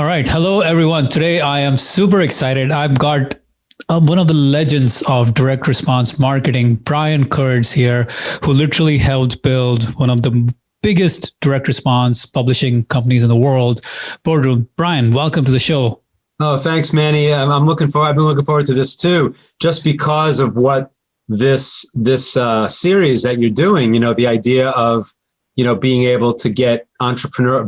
All right. Hello, everyone. Today, I am super excited. I've got one of the legends of direct response marketing, Brian Kurtz here, who literally helped build one of the biggest direct response publishing companies in the world, Boardroom. Brian, welcome to the show. Oh, thanks, Manny. I've been looking forward to this too, just because of what this series that you're doing. The idea of being able to get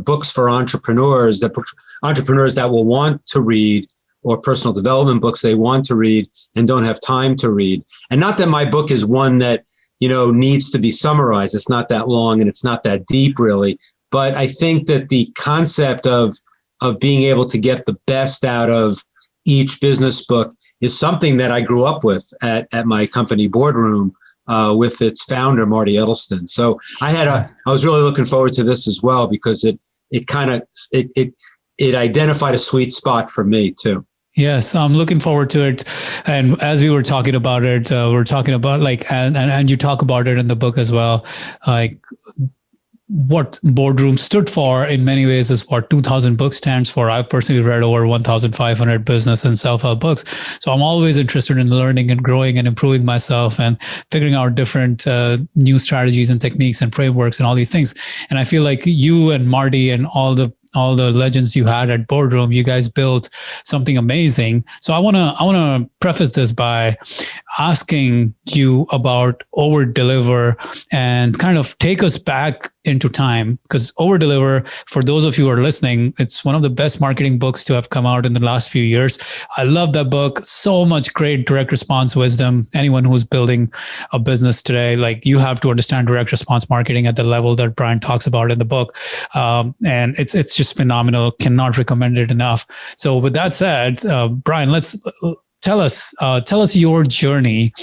books for entrepreneurs that will want to read, or personal development books they want to read and don't have time to read. And not that my book is one that needs to be summarized. It's not that long and it's not that deep, really. But I think that the concept of being able to get the best out of each business book is something that I grew up with at my company Boardroom with its founder, Marty Edelston. So I was really looking forward to this as well, because it identified a sweet spot for me too. Yes, I'm looking forward to it. And as we were talking about it, we're talking about and you talk about it in the book as well, like what Boardroom stood for in many ways is what 2000 Books stands for. I've personally read over 1,500 business and self-help books. So I'm always interested in learning and growing and improving myself and figuring out different new strategies and techniques and frameworks and all these things. And I feel like you and Marty and all the legends you had at Boardroom, you guys built something amazing. So I want to preface this by asking you about Overdeliver and kind of take us back into time, because Overdeliver, for those of you who are listening, it's one of the best marketing books to have come out in the last few years. I love that book. So much great direct response wisdom. Anyone who's building a business today, like, you have to understand direct response marketing at the level that Brian talks about in the book. And it's just phenomenal. Cannot recommend it enough. So with that said, Brian, let's tell us your journey.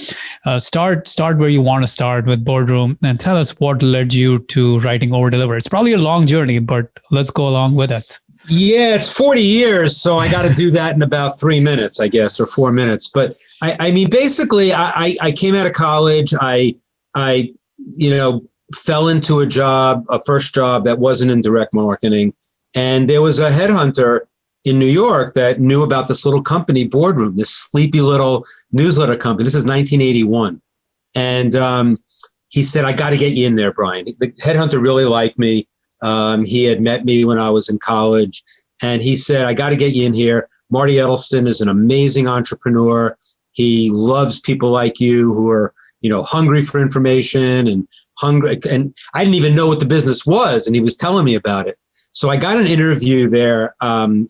Start where you want to start with Boardroom, and tell us what led you to writing Overdeliver. It's probably a long journey, but let's go along with it. Yeah, it's 40 years, so I got to do that in about 3 minutes, I guess, or 4 minutes. But I mean, basically, I came out of college. I fell into a first job that wasn't in direct marketing, and there was a headhunter in New York that knew about this little company, Boardroom, this sleepy little newsletter company. This is 1981. And he said, I got to get you in there, Brian. The headhunter really liked me. He had met me when I was in college. And he said, I got to get you in here. Marty Edelston is an amazing entrepreneur. He loves people like you who are, hungry for information and hungry. And I didn't even know what the business was. And he was telling me about it. So I got an interview there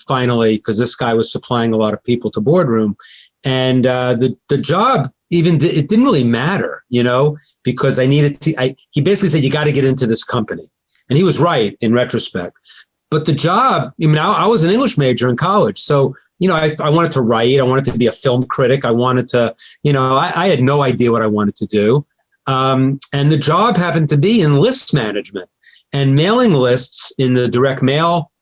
finally, because this guy was supplying a lot of people to Boardroom. And the job, it didn't really matter, because I needed to, he basically said, you got to get into this company. And he was right in retrospect. But the job, I was an English major in college. So, I wanted to write. I wanted to be a film critic. I wanted to, I had no idea what I wanted to do. And the job happened to be in list management. And mailing lists in the direct mail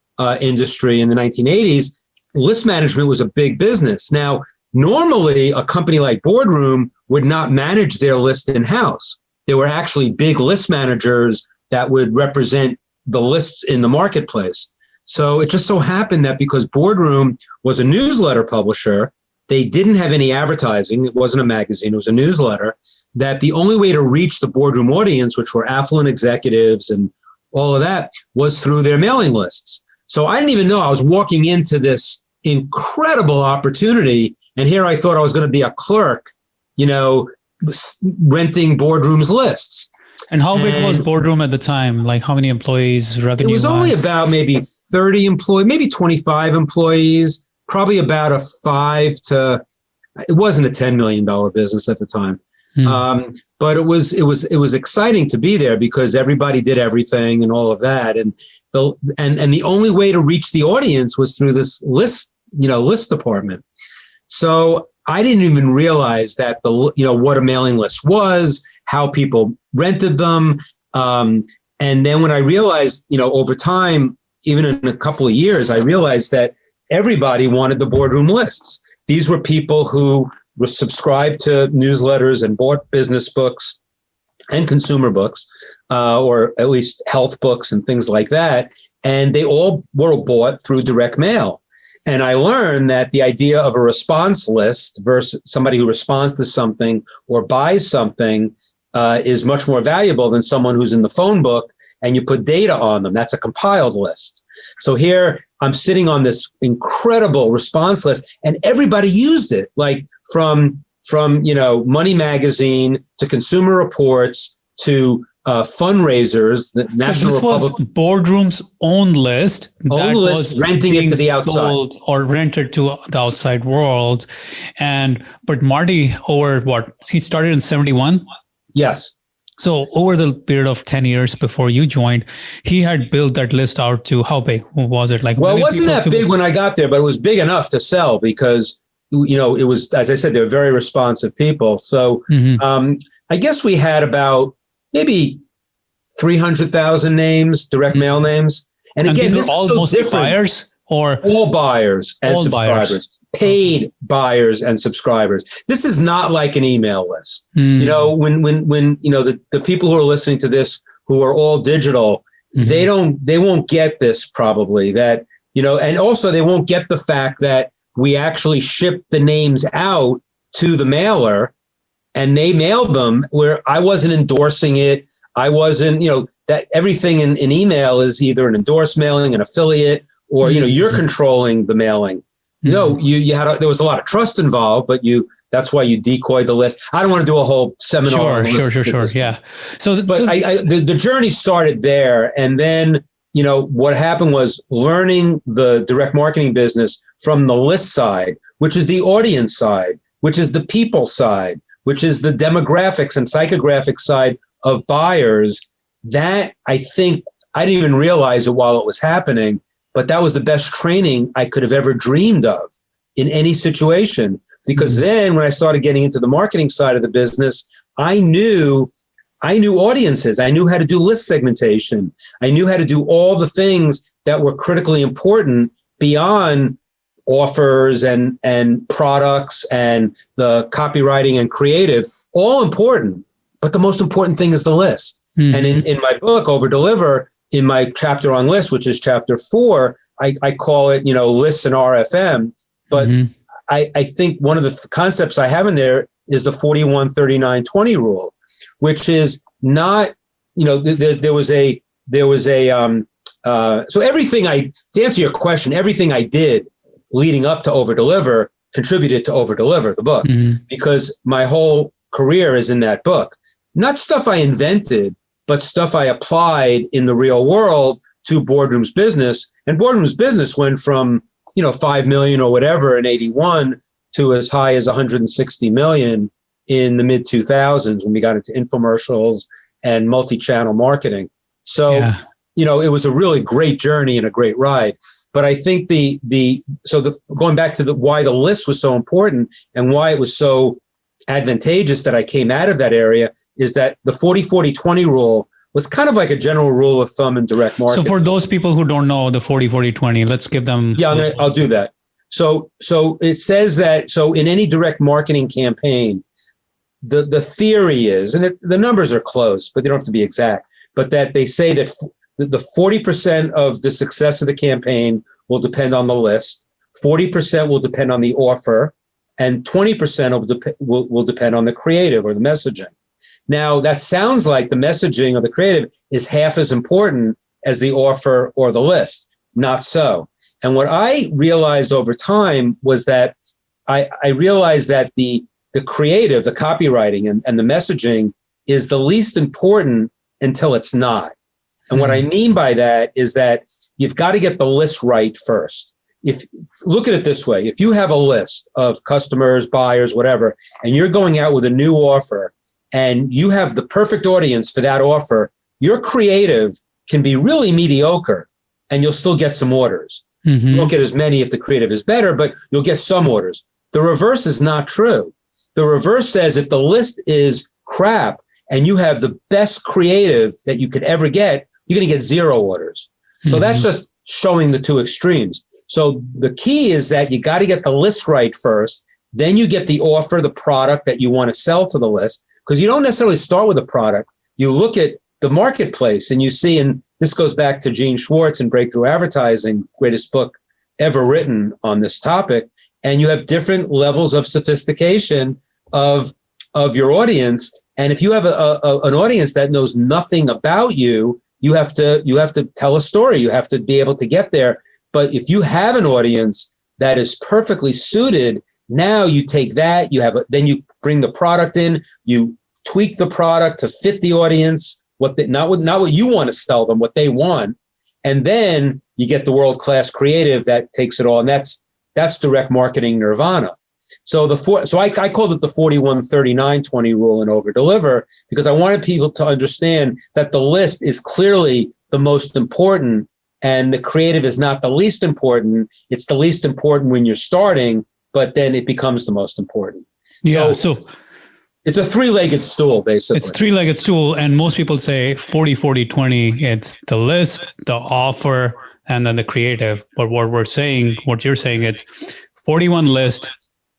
industry in the 1980s, list management was a big business. Now, normally a company like Boardroom would not manage their list in-house. There were actually big list managers that would represent the lists in the marketplace. So it just so happened that because Boardroom was a newsletter publisher, they didn't have any advertising. It wasn't a magazine, it was a newsletter, that the only way to reach the Boardroom audience, which were affluent executives and all of that, was through their mailing lists. So I didn't even know I was walking into this incredible opportunity. And here I thought I was going to be a clerk, renting Boardroom's lists. And how big was Boardroom at the time? Like, how many employees, revenue? It was only about maybe 30 employees, maybe 25 employees, probably about it wasn't a $10 million business at the time. But it was exciting to be there because everybody did everything and all of that. And the only way to reach the audience was through this list department. So I didn't even realize that what a mailing list was, how people rented them. And then when I realized, over time, even in a couple of years, I realized that everybody wanted the Boardroom lists. These were people who were subscribed to newsletters and bought business books and consumer books, or at least health books and things like that. And they all were bought through direct mail. And I learned that the idea of a response list versus somebody who responds to something or buys something is much more valuable than someone who's in the phone book and you put data on them. That's a compiled list. So here I'm sitting on this incredible response list, and everybody used it, like from Money Magazine to Consumer Reports to fundraisers, the National Republic. Was Boardroom's own list. Own list, renting it to the outside. Or rented to the outside world. But Marty, he started in 1971? Yes. So over the period of 10 years before you joined, he had built that list out to how big was it? Well, it wasn't that big when I got there, but it was big enough to sell because, it was, as I said, they're very responsive people. So I guess we had about maybe 300,000 names, direct mail names. And again, this is so different. Buyers or all buyers and all subscribers. Buyers. Paid buyers and subscribers. This is not like an email list. When the people who are listening to this who are all digital, they won't get this probably, that, and also they won't get the fact that we actually ship the names out to the mailer and they mailed them, where I wasn't endorsing it. I wasn't, that everything in email is either an endorsed mailing, an affiliate, or, you're controlling the mailing. No, there was a lot of trust involved, but that's why you decoyed the list. I don't want to do a whole seminar. Sure. Yeah. The journey started there. And then, what happened was learning the direct marketing business from the list side, which is the audience side, which is the people side, which is the demographics and psychographic side of buyers. That, I think, I didn't even realize it while it was happening, but that was the best training I could have ever dreamed of in any situation. Because then when I started getting into the marketing side of the business, I knew audiences. I knew how to do list segmentation. I knew how to do all the things that were critically important beyond offers and products and the copywriting and creative, all important. But the most important thing is the list. And in my book, Overdeliver, in my chapter on lists, which is chapter 4, I call it, lists and RFM. But I think one of the concepts I have in there is the 41-39-20 rule, which is not, there was a so everything to answer your question, everything I did leading up to Overdeliver contributed to Overdeliver, the book, because my whole career is in that book. Not stuff I invented, but stuff I applied in the real world to Boardroom's business. And Boardroom's business went from, 5 million or whatever in 81 to as high as 160 million in the mid 2000s when we got into infomercials and multi-channel marketing. So, it was a really great journey and a great ride. But I think going back to why the list was so important and why it was so advantageous that I came out of that area is that the 40-40-20 rule was kind of like a general rule of thumb in direct marketing. So for those people who don't know the 40-40-20, let's give them. Yeah, I'll do that. So it says that, so in any direct marketing campaign, the theory is, and the numbers are close, but they don't have to be exact, but that they say that the 40% of the success of the campaign will depend on the list, 40% will depend on the offer, and 20% will depend on the creative or the messaging. Now, that sounds like the messaging or the creative is half as important as the offer or the list. Not so. And what I realized over time was that I realized that the creative, the copywriting and the messaging is the least important until it's not. And what I mean by that is that you've got to get the list right first. Look at it this way. If you have a list of customers, buyers, whatever, and you're going out with a new offer and you have the perfect audience for that offer, your creative can be really mediocre and you'll still get some orders. You won't get as many if the creative is better, but you'll get some orders. The reverse is not true. The reverse says if the list is crap and you have the best creative that you could ever get, you're going to get 0 orders. So that's just showing the two extremes. So the key is that you got to get the list right first. Then you get the offer, the product that you want to sell to the list, because you don't necessarily start with a product. You look at the marketplace and you see, and this goes back to Gene Schwartz and Breakthrough Advertising, greatest book ever written on this topic. And you have different levels of sophistication of your audience. And if you have an audience that knows nothing about you, you have to tell a story. You have to be able to get there. But if you have an audience that is perfectly suited, now you take that, then you bring the product in, you tweak the product to fit the audience, not what you want to sell them, what they want. And then you get the world-class creative that takes it all. And that's direct marketing nirvana. So I called it the 41-39-20 rule in Overdeliver, because I wanted people to understand that the list is clearly the most important and the creative is not the least important. It's the least important when you're starting, but then it becomes the most important. Yeah. So it's a three-legged stool, basically. It's a three-legged stool. And most people say 40-40-20. It's the list, the offer, and then the creative. But what you're saying, it's 41 list,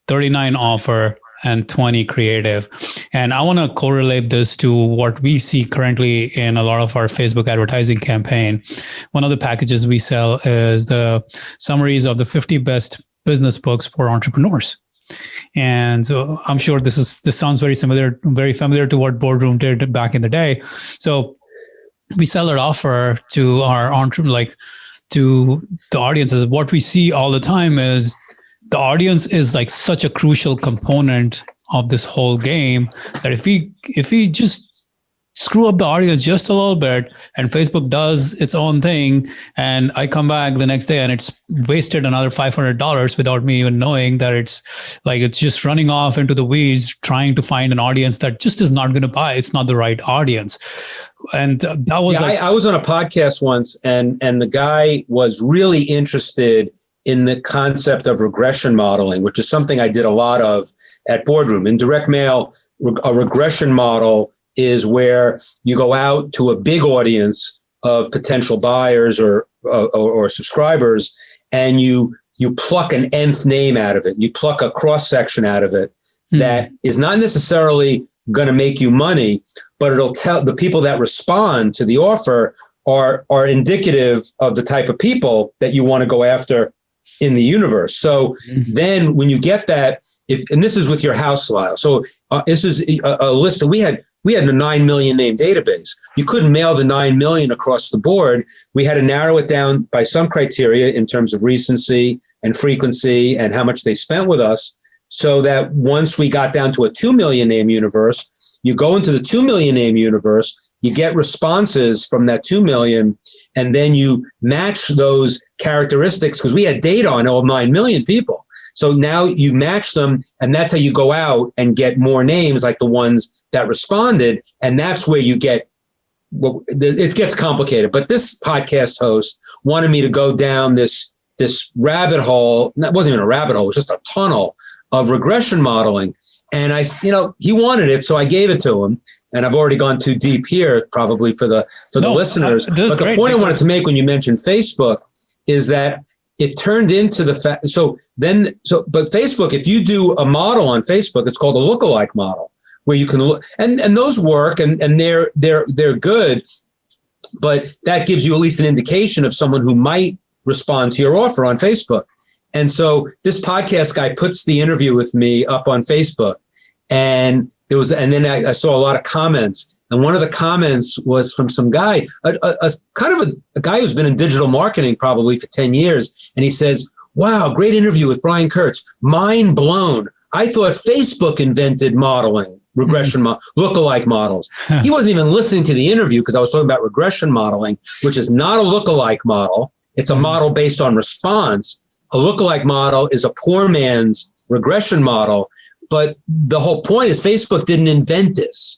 39 offer, and 20 creative. And I want to correlate this to what we see currently in a lot of our Facebook advertising campaign. One of the packages we sell is the summaries of the 50 best business books for entrepreneurs. And so I'm sure this sounds very familiar to what Boardroom did back in the day. So we sell an offer to our to the audiences. What we see all the time is the audience is like such a crucial component of this whole game that if we just screw up the audience just a little bit and Facebook does its own thing and I come back the next day and it's wasted another $500 without me even knowing that it's just running off into the weeds trying to find an audience that just is not going to buy. It's not the right audience. And that was I was on a podcast once and the guy was really interested in the concept of regression modeling, which is something I did a lot of at Boardroom. In direct mail, a regression model is where you go out to a big audience of potential buyers or subscribers, and you pluck an nth name out of it. You pluck a cross section out of it that is not necessarily going to make you money, but it'll tell the people that respond to the offer are indicative of the type of people that you want to go after in the universe. So then when you get that, and this is with your house file. So this is a list that we had a 9 million name database. You couldn't mail the 9 million across the board. We had to narrow it down by some criteria in terms of recency and frequency and how much they spent with us, so that once we got down to a 2 million name universe, you go into the 2 million name universe, you get responses from that 2 million, and then you match those characteristics, because we had data on all 9 million people. So now you match them, and that's how you go out and get more names like the ones that responded. And that's where you get, well, it gets complicated. But this podcast host wanted me to go down this rabbit hole. That wasn't even a rabbit hole, it was just a tunnel of regression modeling. And he wanted it, so I gave it to him. And I've already gone too deep here, probably for the listeners. But the point I wanted to make when you mentioned Facebook is that it turned into the fact. But Facebook, if you do a model on Facebook, it's called a lookalike model, where you can look, and those work, and they're good. But that gives you at least an indication of someone who might respond to your offer on Facebook. And so this podcast guy puts the interview with me up on Facebook, and then I saw a lot of comments. And one of the comments was from some guy, a guy who's been in digital marketing probably for 10 years. And he says, "Wow, great interview with Brian Kurtz. Mind blown. I thought Facebook invented modeling, regression, lookalike models." He wasn't even listening to the interview, because I was talking about regression modeling, which is not a lookalike model. It's a model based on response. A lookalike model is a poor man's regression model. But the whole point is Facebook didn't invent this.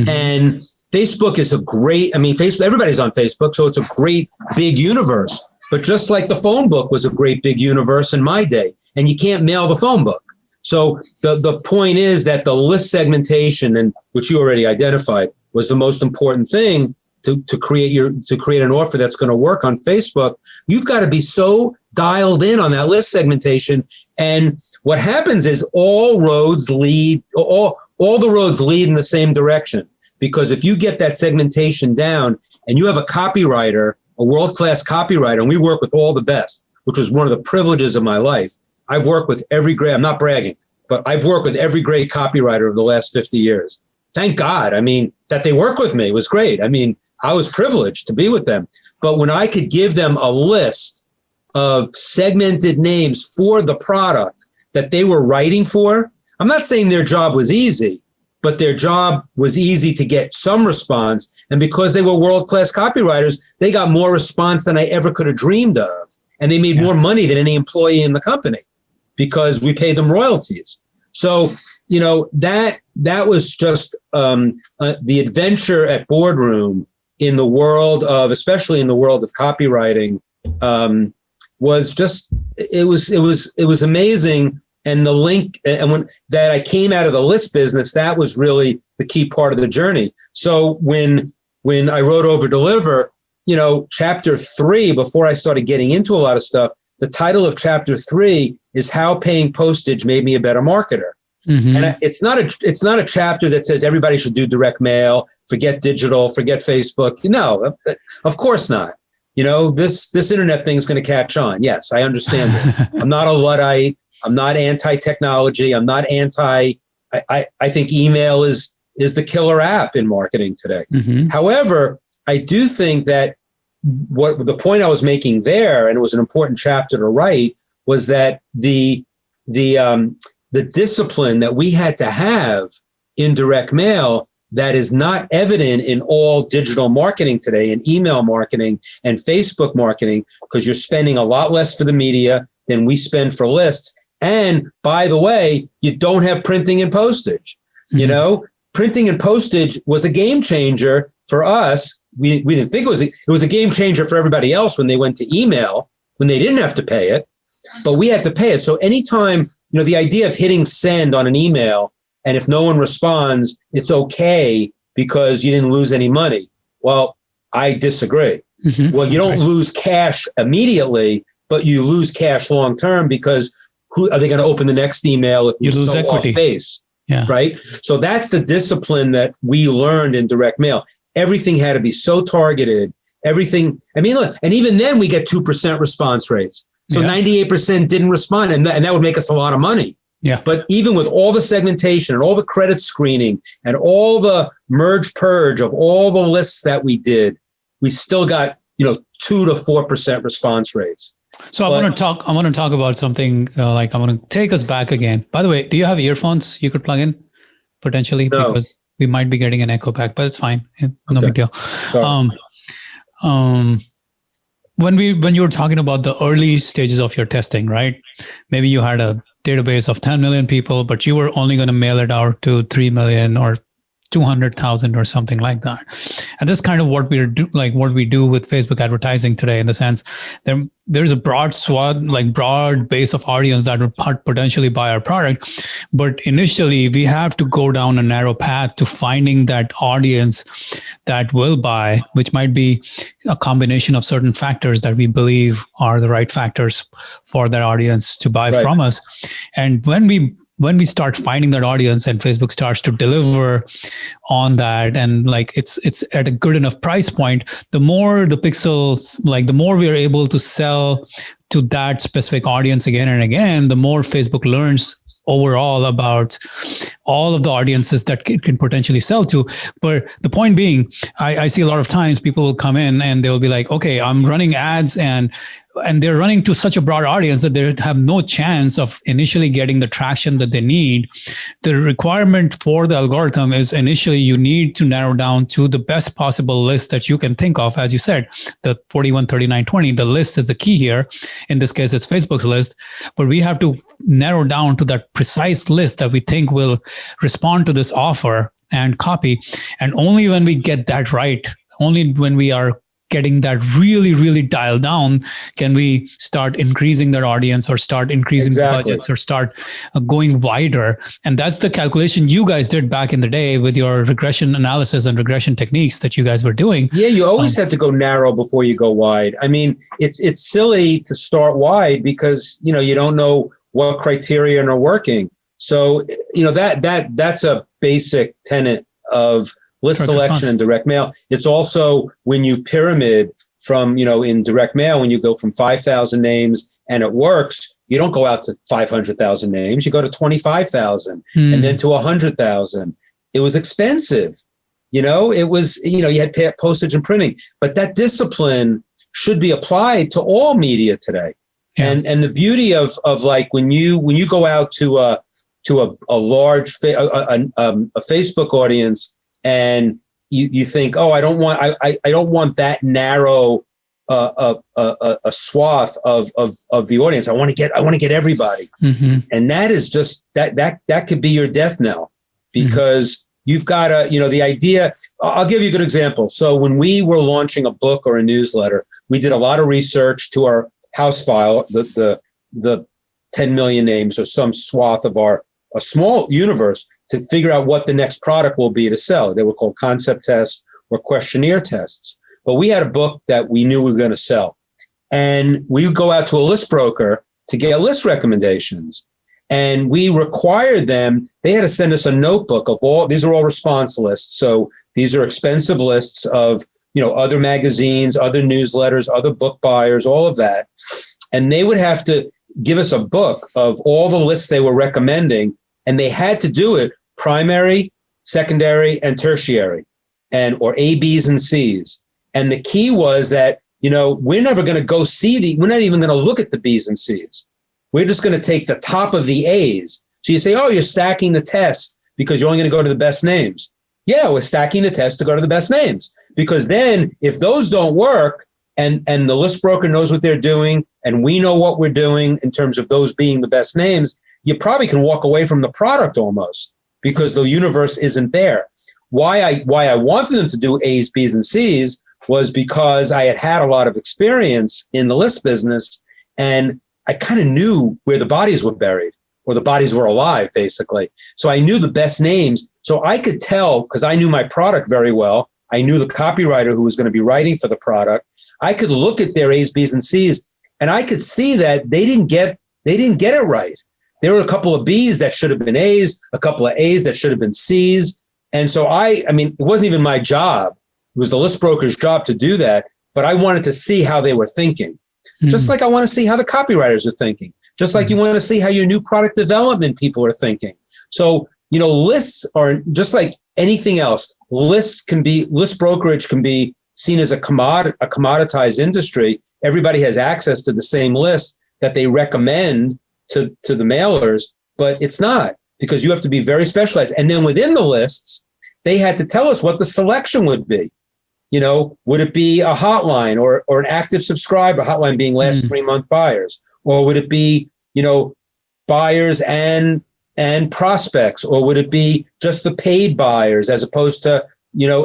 And Facebook is Facebook, everybody's on Facebook, so it's a great big universe. But just like the phone book was a great big universe in my day, and you can't mail the phone book. So the point is that the list segmentation, and which you already identified, was the most important thing to create an offer that's going to work on Facebook. You've got to be so dialed in on that list segmentation. And what happens is all the roads lead in the same direction. Because if you get that segmentation down and you have a copywriter, a world-class copywriter, and we work with all the best. which was one of the privileges of my life. I've worked with every great, I'm not bragging, but I've worked with every great copywriter of the last 50 years. Thank God. I mean, that they work with me was great. I mean, I was privileged to be with them. But when I could give them a list of segmented names for the product that they were writing for, I'm not saying their job was easy, but their job was easy to get some response. And because they were world-class copywriters, they got more response than I ever could have dreamed of. And they made more money than any employee in the company because we paid them royalties. So, you know, that was just the adventure at Boardroom in the world of, especially in the world of copywriting, was just, it was amazing. And the link, and when that I came out of the list business, that was really the key part of the journey. So when I wrote Overdeliver, you know, chapter 3, before I started getting into a lot of stuff, the title of chapter 3 is How Paying Postage Made Me a Better Marketer. Mm-hmm. And it's not a chapter that says everybody should do direct mail, forget digital, forget Facebook. No, of course not. You know, this internet thing is going to catch on. Yes, I understand it. I'm not a Luddite. I'm not anti-technology. I'm not I think email is the killer app in marketing today. Mm-hmm. However, I do think that what the point I was making there, and it was an important chapter to write, was that the discipline that we had to have in direct mail that is not evident in all digital marketing today, and email marketing and Facebook marketing, because you're spending a lot less for the media than we spend for lists. And by the way, you don't have printing and postage. Mm-hmm. You know, printing and postage was a game changer for us. We didn't think it was a game changer for everybody else when they went to email, when they didn't have to pay it, but we had to pay it. So anytime, you know, the idea of hitting send on an email, and if no one responds, it's okay because you didn't lose any money. Well, I disagree. Mm-hmm. Well, you don't lose cash immediately, but you lose cash long term, because who are they going to open the next email if you lose so equity? Off base? Yeah. Right. So that's the discipline that we learned in direct mail. Everything had to be so targeted. Everything. I mean, look, and even then we get 2% response rates. So 98% didn't respond, and that would make us a lot of money. Yeah. But even with all the segmentation and all the credit screening and all the merge purge of all the lists that we did, we still got, you know, 2 to 4% response rates. So I want to talk about something like I want to take us back again. By the way, do you have earphones you could plug in potentially? No. Because we might be getting an echo back, but it's fine. No big deal. When you were talking about the early stages of your testing, right? Maybe you had a database of 10 million people, but you were only going to mail it out to 3 million or 200,000 or something like that. And that's kind of what we do with Facebook advertising today, in the sense there's a broad swath, like broad base of audience that would potentially buy our product. But initially we have to go down a narrow path to finding that audience that will buy, which might be a combination of certain factors that we believe are the right factors for that audience to buy from us. And when we start finding that audience and Facebook starts to deliver on that, and like it's at a good enough price point, the more the pixels, like the more we are able to sell to that specific audience again and again, the more Facebook learns overall about all of the audiences that it can potentially sell to. But the point being, I see a lot of times people will come in and they'll be like, okay, I'm running ads and they're running to such a broad audience that they have no chance of initially getting the traction that they need. The requirement for the algorithm is initially you need to narrow down to the best possible list that you can think of. As you said, the 41, 39, 20, the list is the key here. In this case, it's Facebook's list, but we have to narrow down to that precise list that we think will respond to this offer and copy. And only when we get that right, only when we are getting that really, really dialed down, can we start increasing their audience or start increasing budgets or start going wider. And that's the calculation you guys did back in the day with your regression analysis and regression techniques that you guys were doing. Yeah, you always have to go narrow before you go wide. I mean, it's silly to start wide because, you know, you don't know what criteria are working. So, you know, that's a basic tenet of list selection and direct mail. It's also when you pyramid, in direct mail, when you go from 5,000 names and it works, you don't go out to 500,000 names. You go to 25,000 and then to 100,000. It was expensive. It was, you had postage and printing, but that discipline should be applied to all media today. Yeah. And the beauty of like when you go out to a large a Facebook audience and you think, oh, I don't want that narrow a swath of the audience. I want to get everybody. Mm-hmm. And that is just that could be your death knell, because you've got to, the idea. I'll give you a good example. So when we were launching a book or a newsletter, we did a lot of research to our house file, the 10 million names or some swath of a small universe, to figure out what the next product will be to sell. They were called concept tests or questionnaire tests. But we had a book that we knew we were going to sell. And we would go out to a list broker to get list recommendations. And we required them, they had to send us a notebook of these are all response lists. So these are expensive lists of, other magazines, other newsletters, other book buyers, all of that. And they would have to give us a book of all the lists they were recommending. And they had to do it primary, secondary, and tertiary, or A, Bs, and Cs. And the key was that, we're never going to go we're not even going to look at the Bs and Cs. We're just going to take the top of the A's. So you say, oh, you're stacking the test because you're only going to go to the best names. Yeah, we're stacking the test to go to the best names. Because then if those don't work and the list broker knows what they're doing and we know what we're doing in terms of those being the best names, you probably can walk away from the product almost, because the universe isn't there. Why I wanted them to do A's, B's, and C's was because I had a lot of experience in the list business, and I kind of knew where the bodies were buried, or the bodies were alive, basically. So I knew the best names. So I could tell, because I knew my product very well. I knew the copywriter who was going to be writing for the product. I could look at their A's, B's, and C's, and I could see that they didn't get it right. There were a couple of B's that should have been A's, a couple of A's that should have been C's. And so I mean, it wasn't even my job. It was the list broker's job to do that. But I wanted to see how they were thinking. Mm-hmm. Just like I want to see how the copywriters are thinking. Just like you want to see how your new product development people are thinking. So, lists are just like anything else. List brokerage can be seen as a commoditized industry. Everybody has access to the same list that they recommend to the mailers, but it's not, because you have to be very specialized. And then within the lists, they had to tell us what the selection would be. Would it be a hotline or an active subscriber, hotline being last 3-month buyers? Or would it be, buyers and prospects? Or would it be just the paid buyers as opposed to,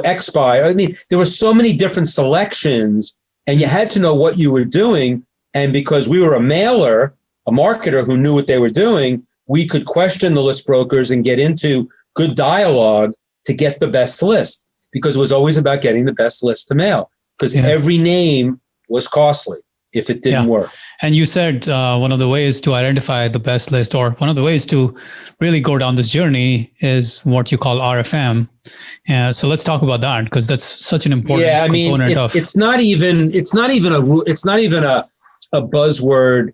X buyer? I mean, there were so many different selections, and you had to know what you were doing. And because we were a mailer, a marketer who knew what they were doing, we could question the list brokers and get into good dialogue to get the best list, because it was always about getting the best list to mail, because every name was costly if it didn't work. And you said one of the ways to identify the best list, or one of the ways to really go down this journey, is what you call RFM. So let's talk about that, because that's such an important component of. It's not even a buzzword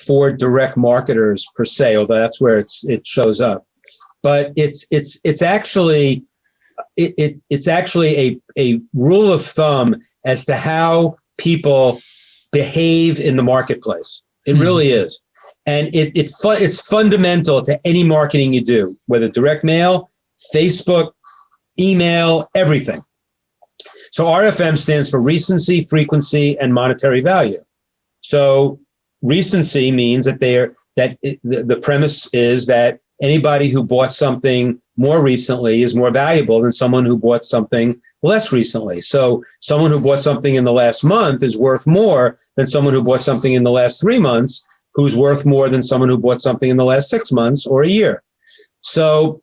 for direct marketers per se, although that's where it shows up. But it's actually a rule of thumb as to how people behave in the marketplace. It really is. And it's fundamental to any marketing you do, whether direct mail, Facebook, email, everything. So RFM stands for recency, frequency, and monetary value. So recency means that the premise is that anybody who bought something more recently is more valuable than someone who bought something less recently. So someone who bought something in the last month is worth more than someone who bought something in the last 3 months, who's worth more than someone who bought something in the last 6 months or a year. So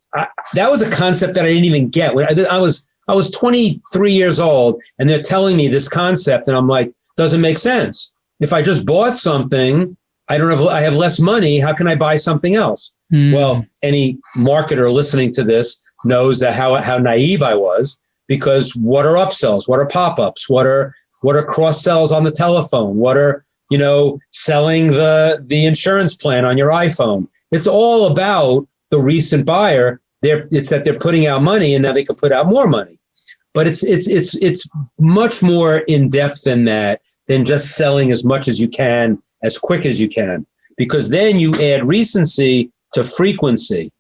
that was a concept that I didn't even get. I was 23 years old, and they're telling me this concept, and I'm like, doesn't make sense. If I just bought something, I have less money. How can I buy something else? Well, any marketer listening to this knows that how naive I was, because what are upsells? What are pop-ups? What are What are cross sells on the telephone? What are, selling the insurance plan on your iPhone? It's all about the recent buyer. It's that they're putting out money and now they can put out more money. But it's much more in depth than that, than just selling as much as you can, as quick as you can, because then you add recency to frequency.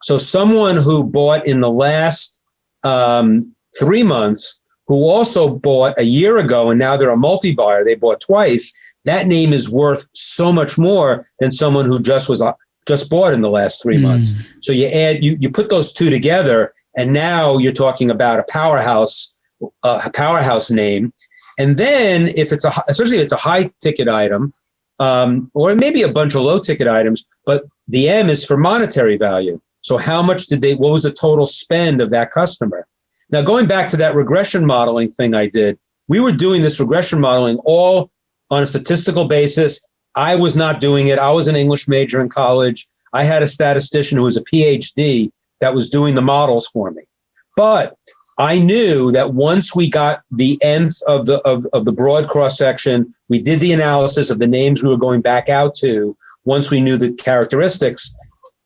So someone who bought in the last 3 months, who also bought a year ago, and now they're a multi-buyer, they bought twice, that name is worth so much more than someone who just bought in the last 3 months. So you put those two together, and now you're talking about a powerhouse name. And then especially if it's a high ticket item, or maybe a bunch of low ticket items, but the M is for monetary value. So how much what was the total spend of that customer? Now, going back to that regression modeling thing I did, we were doing this regression modeling all on a statistical basis. I was not doing it. I was an English major in college. I had a statistician who was a PhD that was doing the models for me. But I knew that once we got the nth of the broad cross section, we did the analysis of the names we were going back out to. Once we knew the characteristics,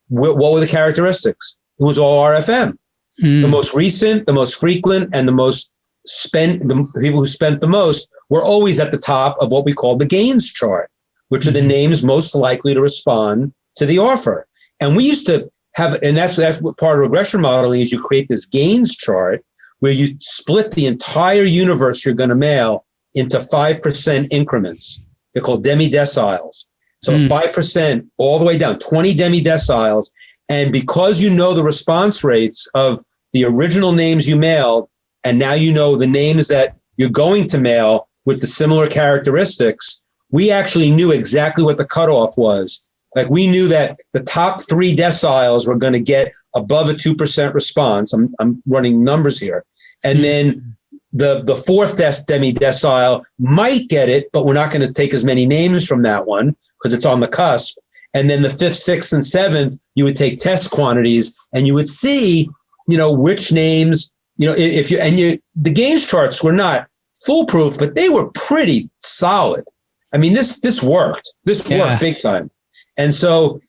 what were the characteristics? It was all RFM. The most recent, the most frequent, and the most spent, the people who spent the most were always at the top of what we call the gains chart, which are the names most likely to respond to the offer. And we used to have, and that's what part of regression modeling is, you create this gains chart where you split the entire universe you're going to mail into 5% increments. They're called demi-deciles. So 5% all the way down, 20 demi-deciles. And because you know the response rates of the original names you mailed, and now you know the names that you're going to mail with the similar characteristics, we actually knew exactly what the cutoff was. Like, we knew that the top 3 deciles were going to get above a 2% response. I'm running numbers here. And then the fourth demi-decile might get it, but we're not going to take as many names from that one because it's on the cusp. And then the 5th, 6th, and 7th, you would take test quantities and you would see, which names, the gains charts were not foolproof, but they were pretty solid. I mean, this worked. This worked big time. And so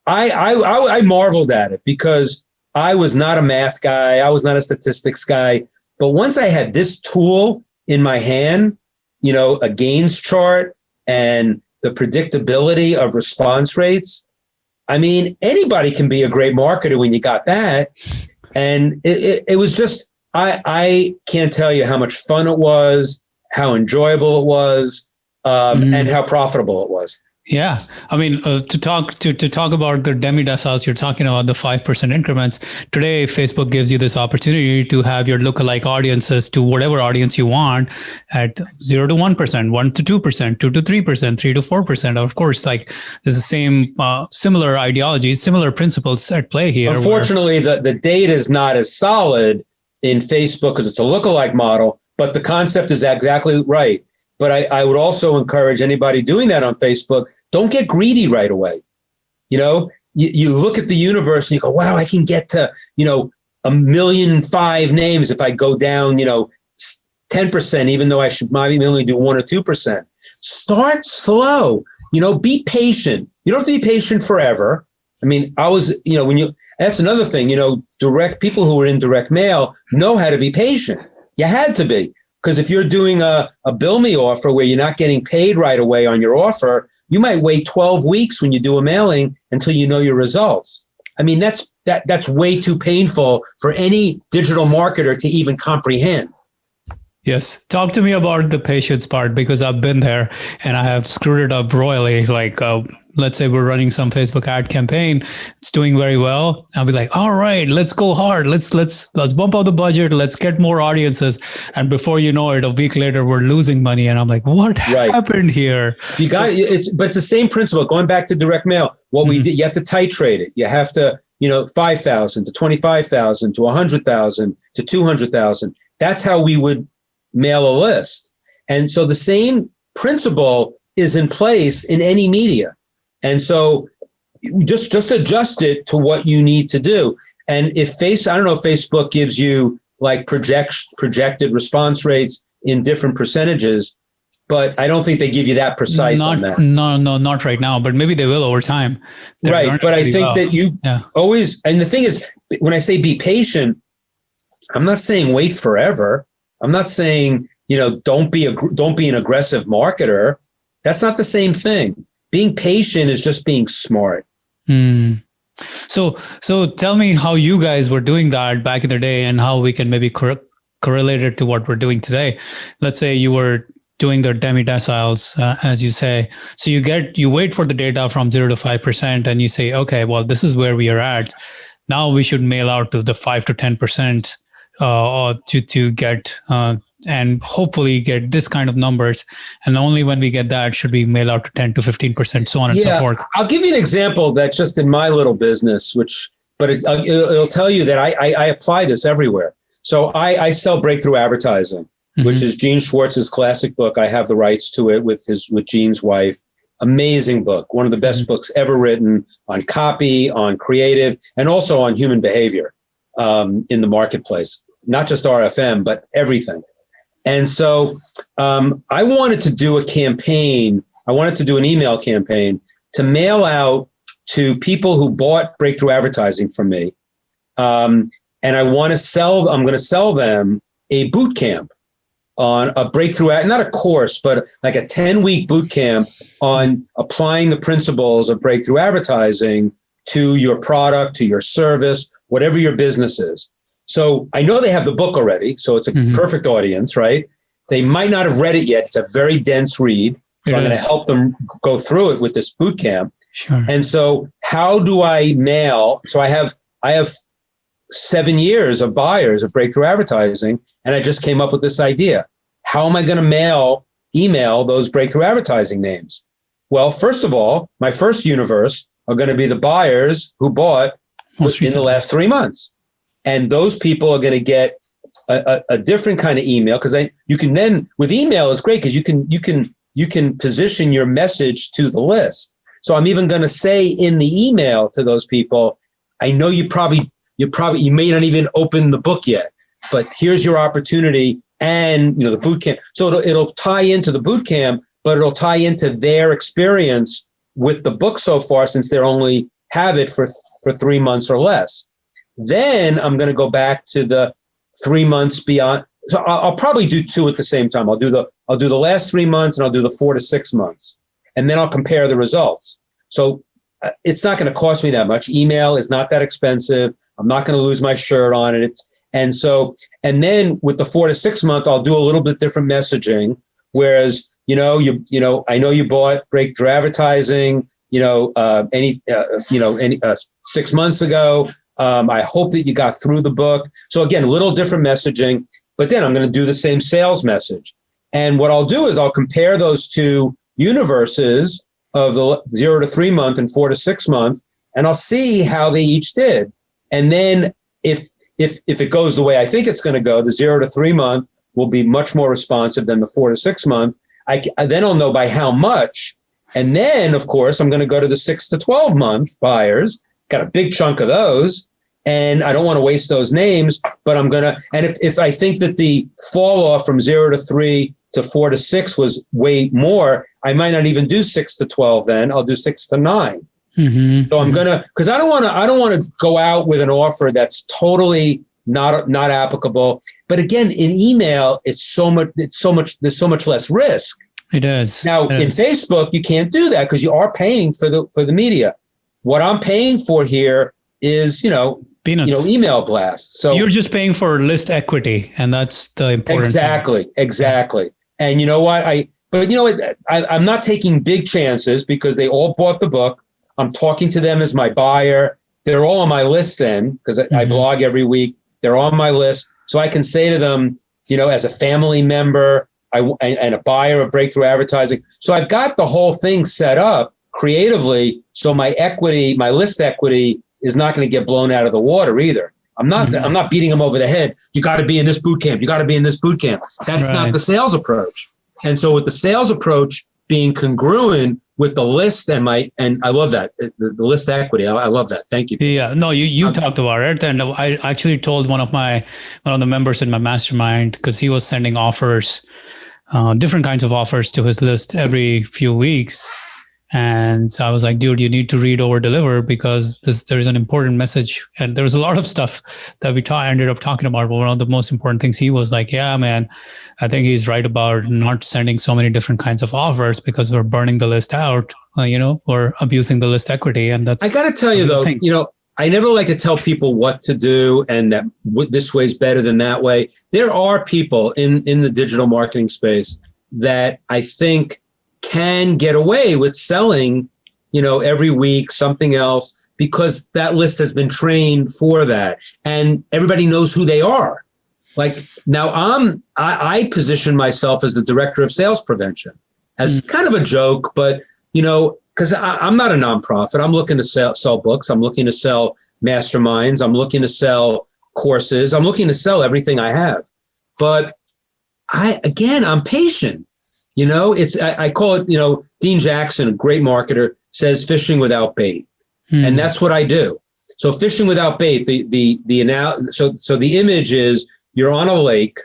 I marveled at it because I was not a math guy. I was not a statistics guy. But once I had this tool in my hand, a gains chart and the predictability of response rates, I mean, anybody can be a great marketer when you got that. And it was just, I can't tell you how much fun it was, how enjoyable it was, and how profitable it was. Yeah. I mean, to talk about the demi-deciles, you're talking about the 5% increments. Today, Facebook gives you this opportunity to have your lookalike audiences to whatever audience you want at 0 to 1%, 1 to 2%, 2 to 3%, 3 to 4%. Of course, like, there's the same similar ideologies, similar principles at play here. Unfortunately, the data is not as solid in Facebook because it's a lookalike model, but the concept is exactly right. But I would also encourage anybody doing that on Facebook, don't get greedy right away. You look at the universe and you go, wow, I can get to, 1,000,005 names if I go down, 10%, even though I should maybe only do 1 or 2%. Start slow, be patient. You don't have to be patient forever. I mean, that's another thing, direct people who are in direct mail know how to be patient. You had to be. Because if you're doing a bill me offer where you're not getting paid right away on your offer, you might wait 12 weeks when you do a mailing until you know your results. I mean, that's way too painful for any digital marketer to even comprehend. Yes. Talk to me about the patience part, because I've been there and I have screwed it up royally. Like, let's say we're running some Facebook ad campaign. It's doing very well. I'll be like, all right, let's go hard. Let's bump up the budget. Let's get more audiences. And before you know it, a week later, we're losing money. And I'm like, what happened here? You got it. But it's the same principle. Going back to direct mail, what we did, you have to titrate it. You have to, 5,000 to 25,000 to 100,000 to 200,000. That's how we would mail a list. And so the same principle is in place in any media. And so just adjust it to what you need to do. And I don't know if Facebook gives you like projected response rates in different percentages, but I don't think they give you that precise on that. No, not right now, but maybe they will over time. Right. But I think that you always, and the thing is, when I say be patient, I'm not saying wait forever. I'm not saying, don't be an aggressive marketer. That's not the same thing. Being patient is just being smart. So tell me how you guys were doing that back in the day and how we can maybe correlate it to what we're doing today. Let's say you were doing the demi-deciles, as you say. So you wait for the data from 0 to 5% and you say, okay, well, this is where we are at. Now we should mail out to the 5 to 10% to get and hopefully get this kind of numbers. And only when we get that should we mail out to 10 to 15%, so on and so forth. I'll give you an example that's just in my little business, but it'll tell you that I apply this everywhere. So I sell breakthrough advertising, which is Gene Schwartz's classic book. I have the rights to it with Gene's wife. Amazing book. One of the best books ever written on copy, on creative, and also on human behavior in the marketplace, not just RFM, but everything. And so I wanted to do a campaign. I wanted to do an email campaign to mail out to people who bought breakthrough advertising from me. And I'm going to sell them a boot camp on a breakthrough, not a course, but like a 10-week boot camp on applying the principles of breakthrough advertising to your product, to your service, whatever your business is. So I know they have the book already, so it's a perfect audience, right? They might not have read it yet. It's a very dense read. So I'm going to help them go through it with this boot camp. Sure. And so how do I mail? So I have 7 years of buyers of breakthrough advertising, and I just came up with this idea. How am I going to email those breakthrough advertising names? Well, first of all, my first universe are going to be the buyers who bought in the last 3 months. And those people are going to get a different kind of email, because you can then, with email is great because you can position your message to the list. So I'm even going to say in the email to those people, I know you may not even open the book yet, but here's your opportunity, and the boot camp. So it'll tie into the boot camp, but it'll tie into their experience with the book so far, since they only have it for 3 months or less. Then I'm going to go back to the 3 months beyond. So I'll probably do two at the same time. I'll do the last 3 months, and I'll do the 4 to 6 months, and then I'll compare the results. So it's not going to cost me that much. Email is not that expensive. I'm not going to lose my shirt on it. And then with the 4 to 6 month, I'll do a little bit different messaging. Whereas, I know you bought breakthrough advertising, 6 months ago. I hope that you got through the book. So again, a little different messaging, but then I'm going to do the same sales message. And what I'll do is I'll compare those two universes of the 0 to 3 month and 4 to 6 month, and I'll see how they each did. And then if it goes the way I think it's going to go, the 0 to 3 month will be much more responsive than the 4 to 6 month. Then I'll know by how much. And then, of course, I'm going to go to the 6 to 12 month buyers. Got a big chunk of those, and I don't want to waste those names, but I'm going to, and if I think that the fall off from 0 to 3 to 4 to 6 was way more, I might not even do 6 to 12 then. I'll do 6 to 9. So I'm going to, because I don't want to go out with an offer that's totally not applicable. But again, in email, there's so much less risk. It is. Now in Facebook, you can't do that because you are paying for the media. What I'm paying for here is, peanuts. Email blasts. So you're just paying for list equity, and that's the important thing. Exactly. And you know what? I'm not taking big chances because they all bought the book. I'm talking to them as my buyer. They're all on my list then, because I blog every week. They're on my list. So I can say to them, as a family member and a buyer of breakthrough advertising. So I've got the whole thing set up creatively. So my list equity is not going to get blown out of the water either. I'm not beating them over the head. You got to be in this boot camp. You got to be in this boot camp. That's not the sales approach. And so with the sales approach being congruent with the list and I love that, the list equity. I love that. Thank you. Yeah, no, you talked about it. And I actually told one of the members in my mastermind, because he was sending offers different kinds of offers to his list every few weeks. And so I was like, dude, you need to read Overdeliver because there is an important message. And there was a lot of stuff that we ended up talking about. But one of the most important things, he was like, yeah, man, I think he's right about not sending so many different kinds of offers because we're burning the list out, or abusing the list equity. And that's, I got to tell you though, I never like to tell people what to do and that this way is better than that way. There are people in the digital marketing space that I think can get away with selling, every week something else because that list has been trained for that and everybody knows who they are. Like now I position myself as the director of sales prevention as kind of a joke, but because I'm not a nonprofit. I'm looking to sell books. I'm looking to sell masterminds. I'm looking to sell courses. I'm looking to sell everything I have. But I'm patient. I call it, Dean Jackson, a great marketer, says fishing without bait. And that's what I do. So fishing without bait, so the image is you're on a lake,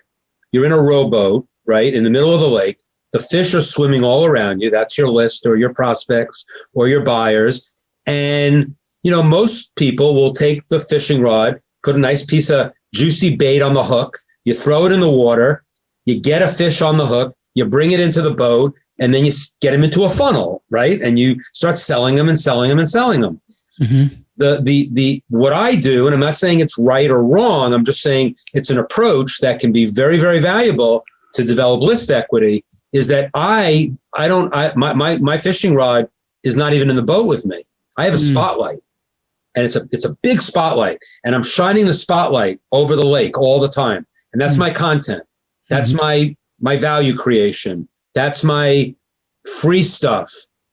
you're in a rowboat, right? In the middle of the lake. The fish are swimming all around you. That's your list or your prospects or your buyers. And, most people will take the fishing rod, put a nice piece of juicy bait on the hook. You throw it in the water. You get a fish on the hook. You bring it into the boat and then you get them into a funnel, right? And you start selling them and selling them and selling them. Mm-hmm. What I do, and I'm not saying it's right or wrong. I'm just saying it's an approach that can be very, very valuable to develop list equity. Is that my fishing rod is not even in the boat with me. I have a spotlight, and it's a big spotlight, and I'm shining the spotlight over the lake all the time, and that's my content. That's my value creation. That's my free stuff.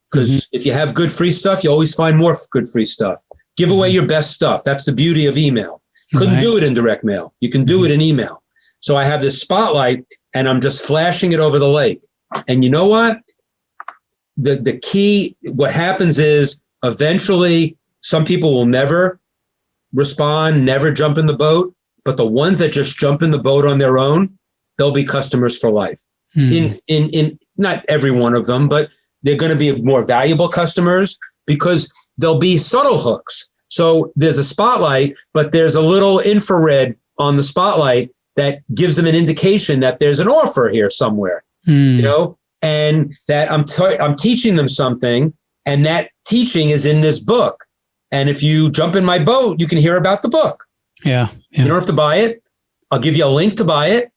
Because if you have good free stuff, you always find more good free stuff. Give away your best stuff. That's the beauty of email. Couldn't do it in direct mail. You can do it in email. So I have this spotlight and I'm just flashing it over the lake. And you know what? The key, what happens is eventually some people will never respond, never jump in the boat. But the ones that just jump in the boat on their own, they'll be customers for life. In not every one of them, but they're going to be more valuable customers because there'll be subtle hooks. So there's a spotlight, but there's a little infrared on the spotlight that gives them an indication that there's an offer here somewhere, and that I'm teaching them something, and that teaching is in this book. And if you jump in my boat, you can hear about the book. Yeah. You don't have to buy it. I'll give you a link to buy it.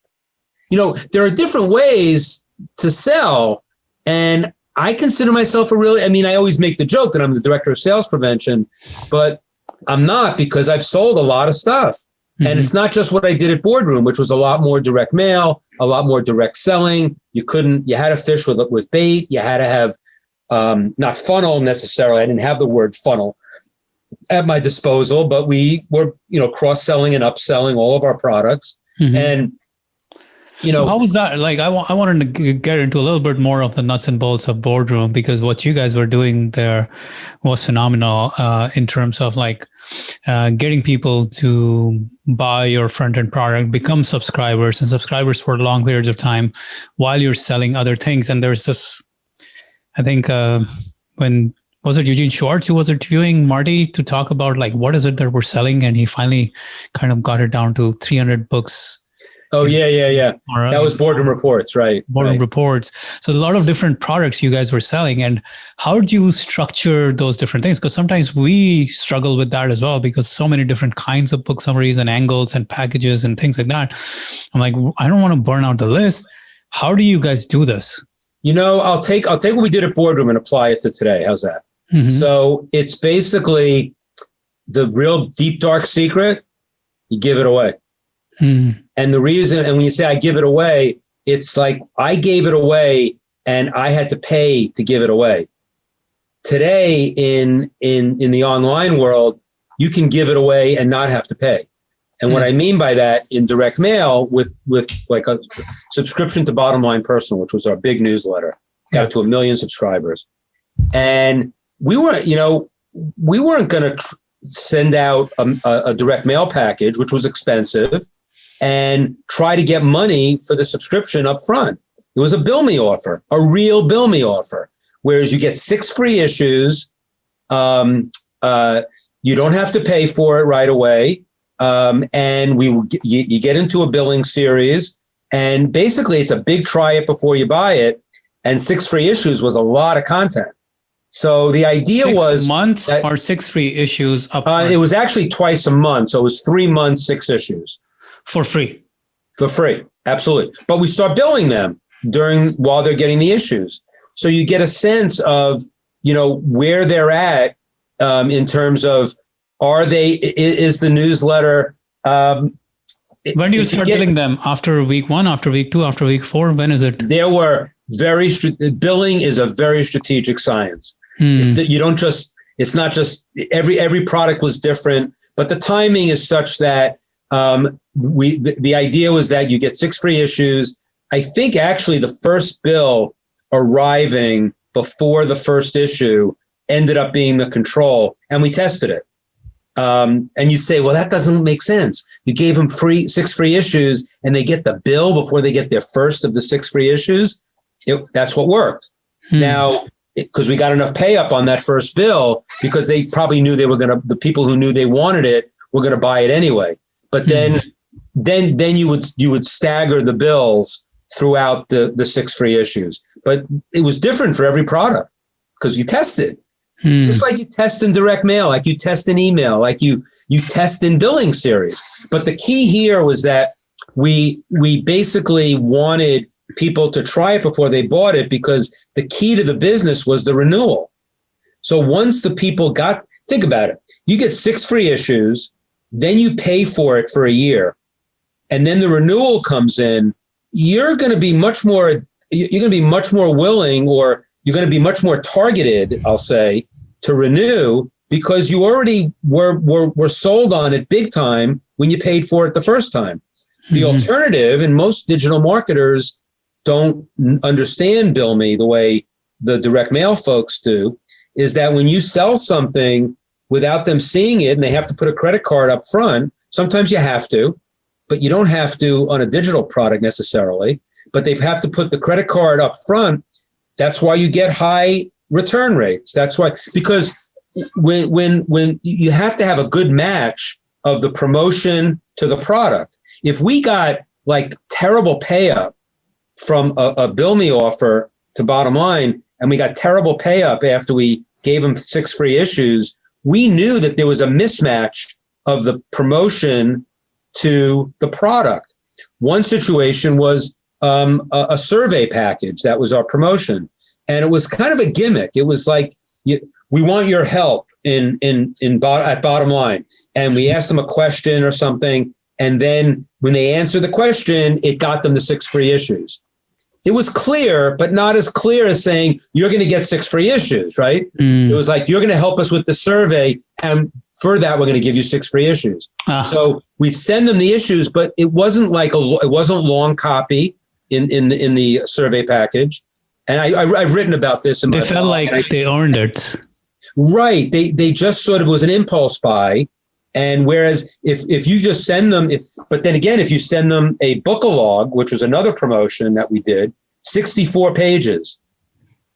There are different ways to sell, and I consider myself I always make the joke that I'm the director of sales prevention, but I'm not, because I've sold a lot of stuff. And it's not just what I did at Boardroom, which was a lot more direct mail, a lot more direct selling. You had to fish with bait. You had to have, not funnel necessarily. I didn't have the word funnel at my disposal, but we were, cross-selling and upselling all of our products. And, so how was that? Like, I wanted to get into a little bit more of the nuts and bolts of Boardroom, because what you guys were doing there was phenomenal in terms of getting people to buy your front-end product, become subscribers for long periods of time while you're selling other things. And there's this, I think, when was it Eugene Schwartz who was interviewing Marty to talk about what is it that we're selling? And he finally kind of got it down to 300 books. Oh, yeah. That was Boardroom Reports, right? Boardroom Reports. So a lot of different products you guys were selling. And how do you structure those different things? Because sometimes we struggle with that as well, because so many different kinds of book summaries and angles and packages and things like that. I'm like, I don't want to burn out the list. How do you guys do this? I'll take what we did at Boardroom and apply it to today. How's that? So it's basically the real deep, dark secret. You give it away. And the reason, and when you say I give it away, it's like I gave it away and I had to pay to give it away. Today in the online world, you can give it away and not have to pay. And what I mean by that, in direct mail with a subscription to Bottom Line Personal, which was our big newsletter, got it to 1 million subscribers. And we weren't going to send out a direct mail package, which was expensive, and try to get money for the subscription up front. It was a bill me offer, a real bill me offer, whereas you get 6 free issues. You don't have to pay for it right away. And you get into a billing series, and basically it's a big try it before you buy it. And 6 free issues was a lot of content. So the idea 6 was months that, or 6 free issues up it was actually twice a month. So it was 3 months, 6 issues for free. For free. Absolutely. But we start billing them while they're getting the issues. So you get a sense of, where they're at, in terms of, is the newsletter, when do you start billing them? After week 1, after week 2, after week 4? When is it? There were billing is a very strategic science. You don't it's not just every product was different, but the timing is such that the idea was that you get 6 free issues. I think actually the first bill arriving before the first issue ended up being the control, and we tested it. And you'd say, well, that doesn't make sense. You gave them 6 free issues and they get the bill before they get their first of the 6 free issues. That's what worked. Now, because we got enough pay up on that first bill, because they probably knew the people who knew they wanted it were going to buy it anyway. But then you would stagger the bills throughout the 6 free issues. But it was different for every product because you tested. Just like you test in direct mail, like you test in email, like you test in billing series. But the key here was that we basically wanted people to try it before they bought it, because the key to the business was the renewal. So once the people think about it, you get 6 free issues, then you pay for it for a year, and then the renewal comes in, you're going to be much more willing, or you're going to be much more targeted, I'll say, to renew, because you already were sold on it big time when you paid for it the first time. The alternative, and most digital marketers don't understand bill me the way the direct mail folks do, is that when you sell something without them seeing it and they have to put a credit card up front, sometimes you have to, but you don't have to on a digital product necessarily, but they have to put the credit card up front. That's why you get high return rates. That's why, because when you have to have a good match of the promotion to the product. If we got like terrible pay up from a bill me offer to bottom line, and we got terrible pay up after we gave them 6 free issues, we knew that there was a mismatch of the promotion to the product. One situation was a survey package. That was our promotion. And it was kind of a gimmick. It was like, we want your help at bottom line. And we asked them a question or something. And then when they answered the question, it got them the 6 free issues. It was clear, but not as clear as saying, you're going to get 6 free issues, right? It was like, you're going to help us with the survey, and for that, we're going to give you 6 free issues. So we'd send them the issues, but it wasn't like it wasn't long copy in the survey package. And I've written about this in my They felt blog, like they earned it. Right. They just sort of was an impulse buy. And whereas if you just send them, but then again, if you send them a book-a-log, which was another promotion that we did, 64 pages,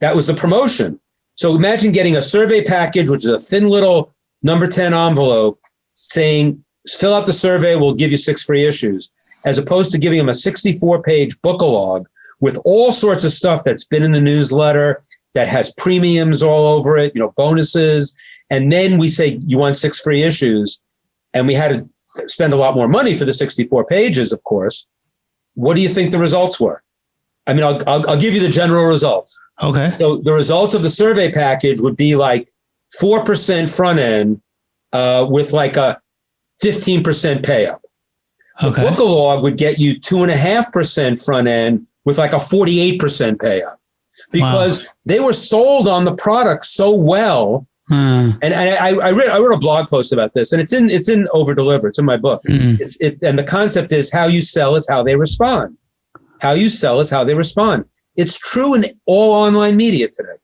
that was the promotion. So imagine getting a survey package, which is a thin little number 10 envelope saying, fill out the survey, we'll give you 6 free issues, as opposed to giving them a 64-page book-a-log with all sorts of stuff that's been in the newsletter, that has premiums all over it, bonuses. And then we say, you want 6 free issues. And we had to spend a lot more money for the 64 pages, of course. What do you think the results were? I mean, I'll give you the general results. Okay. So the results of the survey package would be like 4% front end with like a 15% pay up. The book-a-log would get you 2.5% front end with like a 48% pay up, because they were sold on the product so well. And I wrote a blog post about this, and it's in Overdeliver. It's in my book. And the concept is, how you sell is how they respond. How you sell is how they respond. It's true in all online media today.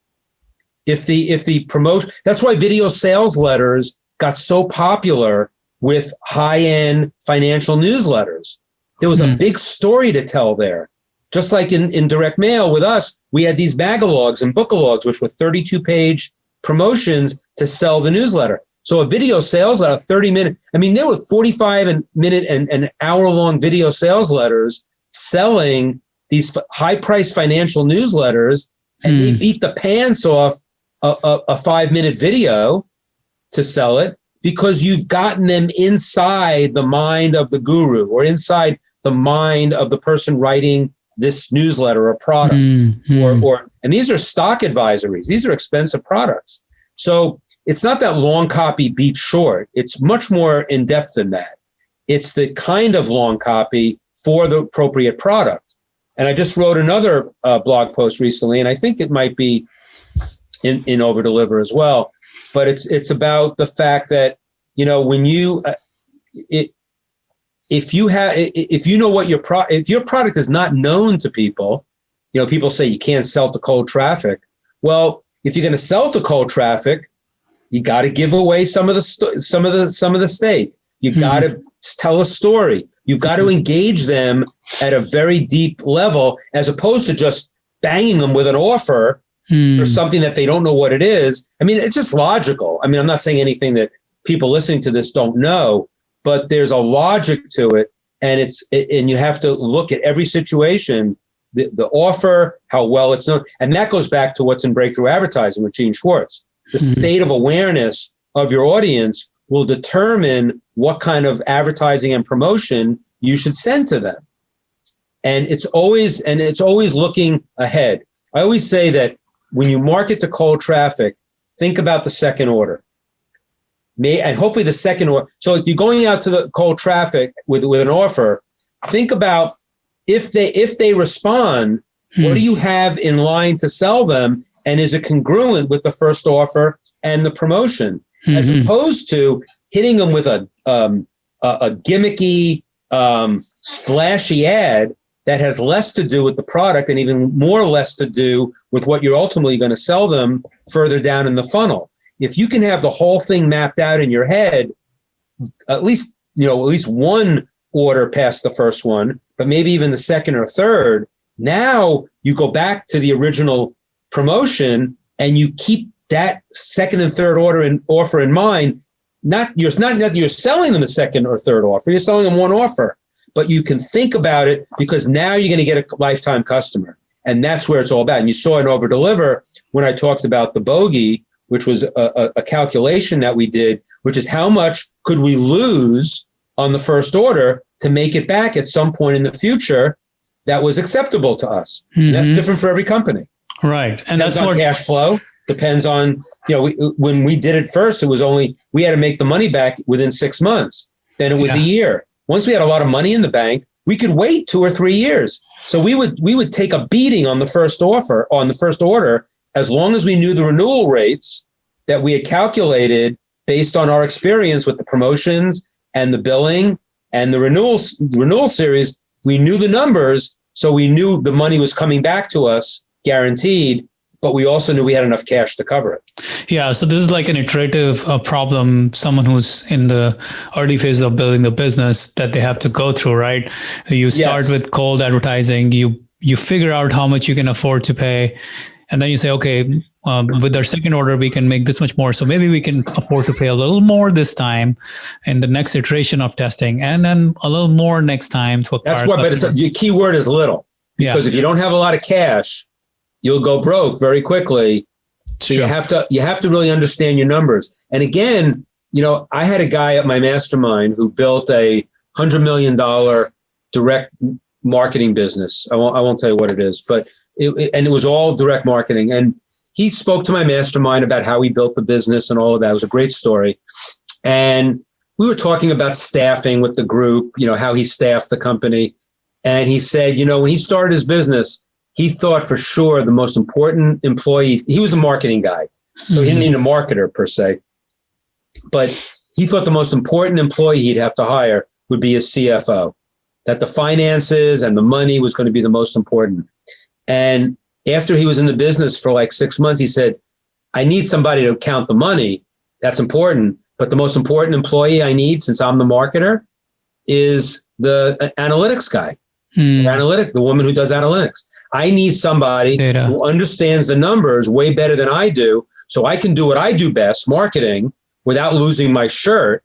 If the promotion, that's why video sales letters got so popular with high-end financial newsletters. There was a big story to tell there. just like in direct mail with us, we had these bagalogs and bookalogs, which were 32-page promotions to sell the newsletter. So a video sales letter, 30-minute, I mean, there were 45-minute and hour-long video sales letters selling these high-priced financial newsletters, and they beat the pants off a 5-minute video to sell it because you've gotten them inside the mind of the guru or inside the mind of the person writing this newsletter or product. And these are stock advisories. These are expensive products. So it's not that long copy beats short. It's much more in depth than that. It's the kind of long copy for the appropriate product. And I just wrote another blog post recently, and I think it might be in Overdeliver as well. But it's about the fact that, you know, when you if you know what if your product is not known to people, you know, people say you can't sell to cold traffic. Well, if you're going to sell to cold traffic, you got to give away some of the steak. You got to tell a story. You've got to engage them at a very deep level, as opposed to just banging them with an offer for something that they don't know what it is. I mean, it's just logical. I mean, I'm not saying anything that people listening to this don't know, but there's a logic to it. And and you have to look at every situation, the offer, how well it's known. And that goes back to what's in Breakthrough Advertising with Gene Schwartz. The state of awareness of your audience will determine what kind of advertising and promotion you should send to them. And it's always looking ahead. I always say that when you market to cold traffic, think about the second order. And hopefully the second order. So if you're going out to the cold traffic with an offer, think about if they respond, what do you have in line to sell them? And is it congruent with the first offer and the promotion? As opposed to hitting them with a gimmicky, splashy ad that has less to do with the product and even more less to do with what you're ultimately going to sell them further down in the funnel. If you can have the whole thing mapped out in your head, at least one order past the first one, but maybe even the second or third, now you go back to the original promotion and you keep that second and third offer in mind. You're selling them a second or third offer. You're selling them one offer, but you can think about it because now you're going to get a lifetime customer. And that's where it's all about. And you saw in Overdeliver when I talked about the bogey, which was a calculation that we did, which is how much could we lose on the first order to make it back at some point in the future that was acceptable to us. And that's different for every company. Right. And Depends that's on cash flow. Depends on, when we did it first, we had to make the money back within 6 months. Then it was a year. Once we had a lot of money in the bank, we could wait 2 or 3 years. So we would take a beating on the first order, as long as we knew the renewal rates that we had calculated based on our experience with the promotions and the billing and the renewal series. We knew the numbers, so we knew the money was coming back to us guaranteed, but we also knew we had enough cash to cover it. Yeah. So this is like an iterative problem, someone who's in the early phase of building the business that they have to go through, right? You start with cold advertising, you figure out how much you can afford to pay. And then you say, okay, with our second order, we can make this much more. So maybe we can afford to pay a little more this time in the next iteration of testing, and then a little more next time to acquire. That's why, but the key word is little, because if you don't have a lot of cash, you'll go broke very quickly. So you have to really understand your numbers. And again, I had a guy at my mastermind who built a $100 million direct marketing business. I won't tell you what it is, but it was all direct marketing. And he spoke to my mastermind about how he built the business and all of that. It was a great story. And we were talking about staffing with the group, how he staffed the company. And he said, when he started his business, he thought for sure the most important employee, he was a marketing guy, so he didn't need a marketer per se, but he thought the most important employee he'd have to hire would be a CFO, that the finances and the money was going to be the most important. And after he was in the business for like 6 months, he said, I need somebody to count the money. That's important. But the most important employee I need, since I'm the marketer, is the analytics guy. Analytics, the woman who does analytics. I need somebody who understands the numbers way better than I do, so I can do what I do best, marketing, without losing my shirt.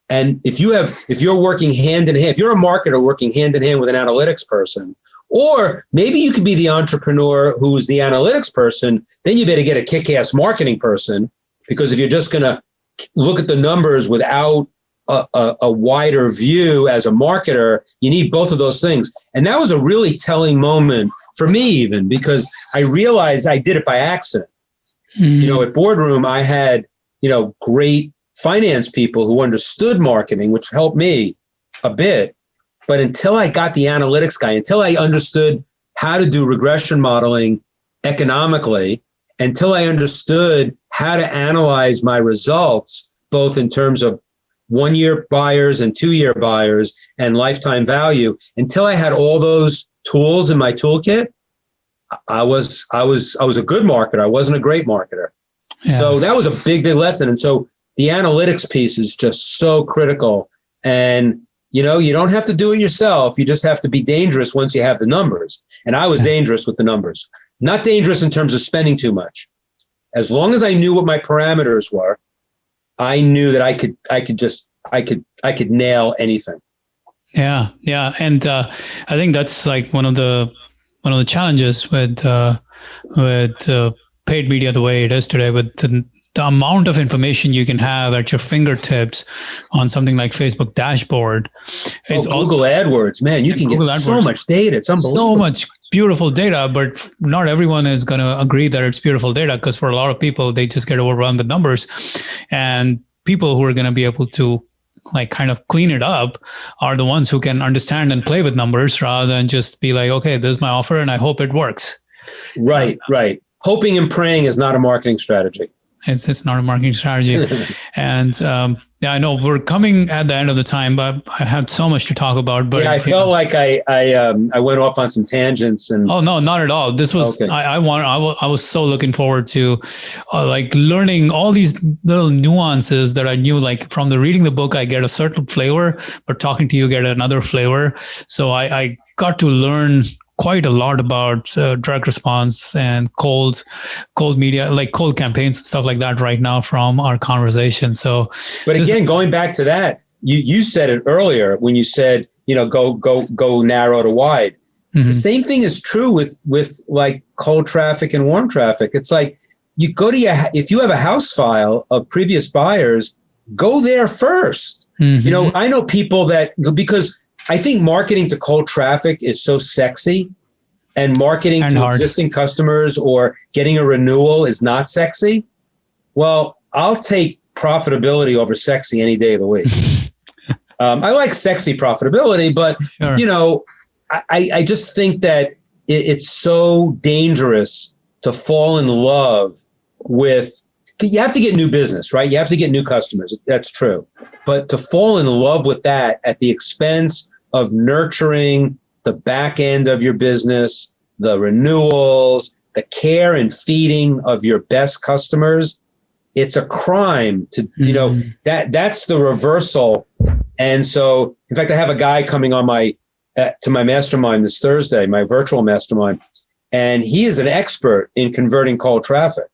And if you're working hand in hand, if you're a marketer working hand in hand with an analytics person, or maybe you could be the entrepreneur who's the analytics person, then you better get a kick-ass marketing person, because if you're just going to look at the numbers without a wider view as a marketer, you need both of those things. And that was a really telling moment for me, even because I realized I did it by accident. At Boardroom, I had, great finance people who understood marketing, which helped me a bit. But until I got the analytics guy, until I understood how to do regression modeling economically, until I understood how to analyze my results, both in terms of 1-year buyers and 2-year buyers and lifetime value, until I had all those tools in my toolkit, I was a good marketer. I wasn't a great marketer. Yeah. So that was a big, big lesson. And so the analytics piece is just so critical. And, you don't have to do it yourself. You just have to be dangerous once you have the numbers. And I was dangerous with the numbers, not dangerous in terms of spending too much. As long as I knew what my parameters were, I knew that I could nail anything. Yeah. Yeah. And I think that's like one of the challenges with paid media the way it is today, with the amount of information you can have at your fingertips on something like Facebook dashboard. Google AdWords, man, you can get so much data. It's unbelievable. So much beautiful data, but not everyone is going to agree that it's beautiful data, because for a lot of people, they just get overrun with numbers. And people who are going to be able to kind of clean it up are the ones who can understand and play with numbers, rather than just be like, okay, this is my offer and I hope it works. Right. Hoping and praying is not a marketing strategy. It's not a marketing strategy. And I know we're coming at the end of the time, but I had so much to talk about. But I felt like I went off on some tangents. And oh no, not at all. This was okay. I was so looking forward to learning all these little nuances that I knew. Like from reading the book, I get a certain flavor, but talking to you, get another flavor. So I got to learn quite a lot about direct response and cold media, like cold campaigns and stuff like that right now from our conversation. So, but again, going back to that, you said it earlier when you said, go narrow to wide. Mm-hmm. The same thing is true with like cold traffic and warm traffic. It's like you go to if you have a house file of previous buyers, go there first. Mm-hmm. I know people because I think marketing to cold traffic is so sexy, and marketing to hard. Existing customers or getting a renewal is not sexy. Well, I'll take profitability over sexy any day of the week. I like sexy profitability, but sure. I just think that it's so dangerous to fall in love with. You have to get new business, right? You have to get new customers. That's true. But to fall in love with that at the expense of nurturing the back end of your business, the renewals, the care and feeding of your best customers, it's a crime to, that's the reversal. And so, in fact, I have a guy coming on to my mastermind this Thursday, my virtual mastermind, and he is an expert in converting cold traffic.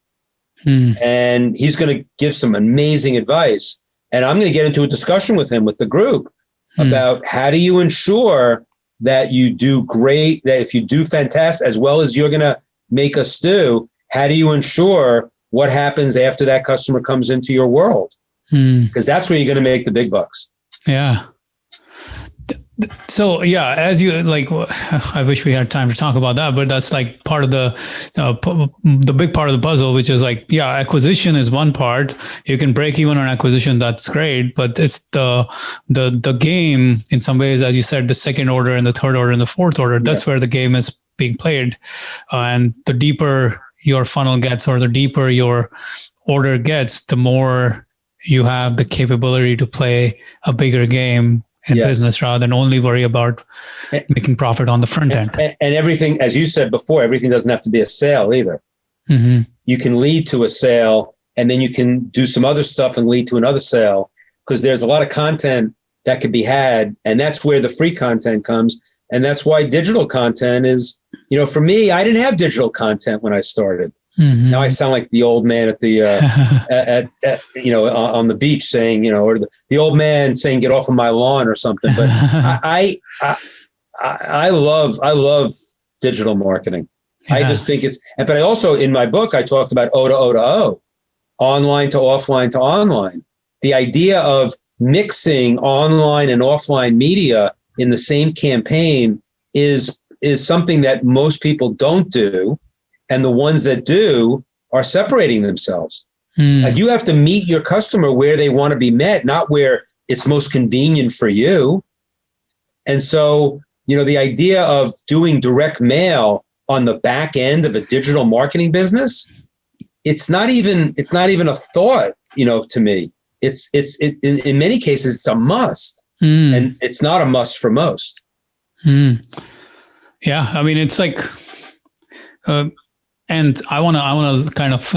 And he's going to give some amazing advice. And I'm going to get into a discussion with him, with the group, about how do you ensure that you do great, that if you do fantastic, as well as you're going to make us do, how do you ensure what happens after that customer comes into your world? Because that's where you're going to make the big bucks. Yeah. So yeah, as you I wish we had time to talk about that, but that's like part of the big part of the puzzle, which is acquisition is one part. You can break even on acquisition, that's great, but it's the game in some ways, as you said, the second order and the third order and the fourth order. That's where the game is being played, and the deeper your funnel gets, or the deeper your order gets, the more you have the capability to play a bigger game in business, rather than only worry about making profit on the front end. And everything, as you said before, everything doesn't have to be a sale either. Mm-hmm. You can lead to a sale, and then you can do some other stuff and lead to another sale, because there's a lot of content that could be had. And that's where the free content comes. And that's why digital content is, for me, I didn't have digital content when I started. Mm-hmm. Now I sound like the old man at the, on the beach saying, or the old man saying, get off of my lawn or something. But I love digital marketing. Yeah. I just think but I also, in my book, I talked about O to O to O, online to offline to online. The idea of mixing online and offline media in the same campaign is something that most people don't do. And the ones that do are separating themselves. Like, you have to meet your customer where they want to be met, not where it's most convenient for you. And so, the idea of doing direct mail on the back end of a digital marketing business, it's not even a thought, to me. It's in many cases, it's a must, and it's not a must for most. Yeah. I mean, it's like, and I want to kind of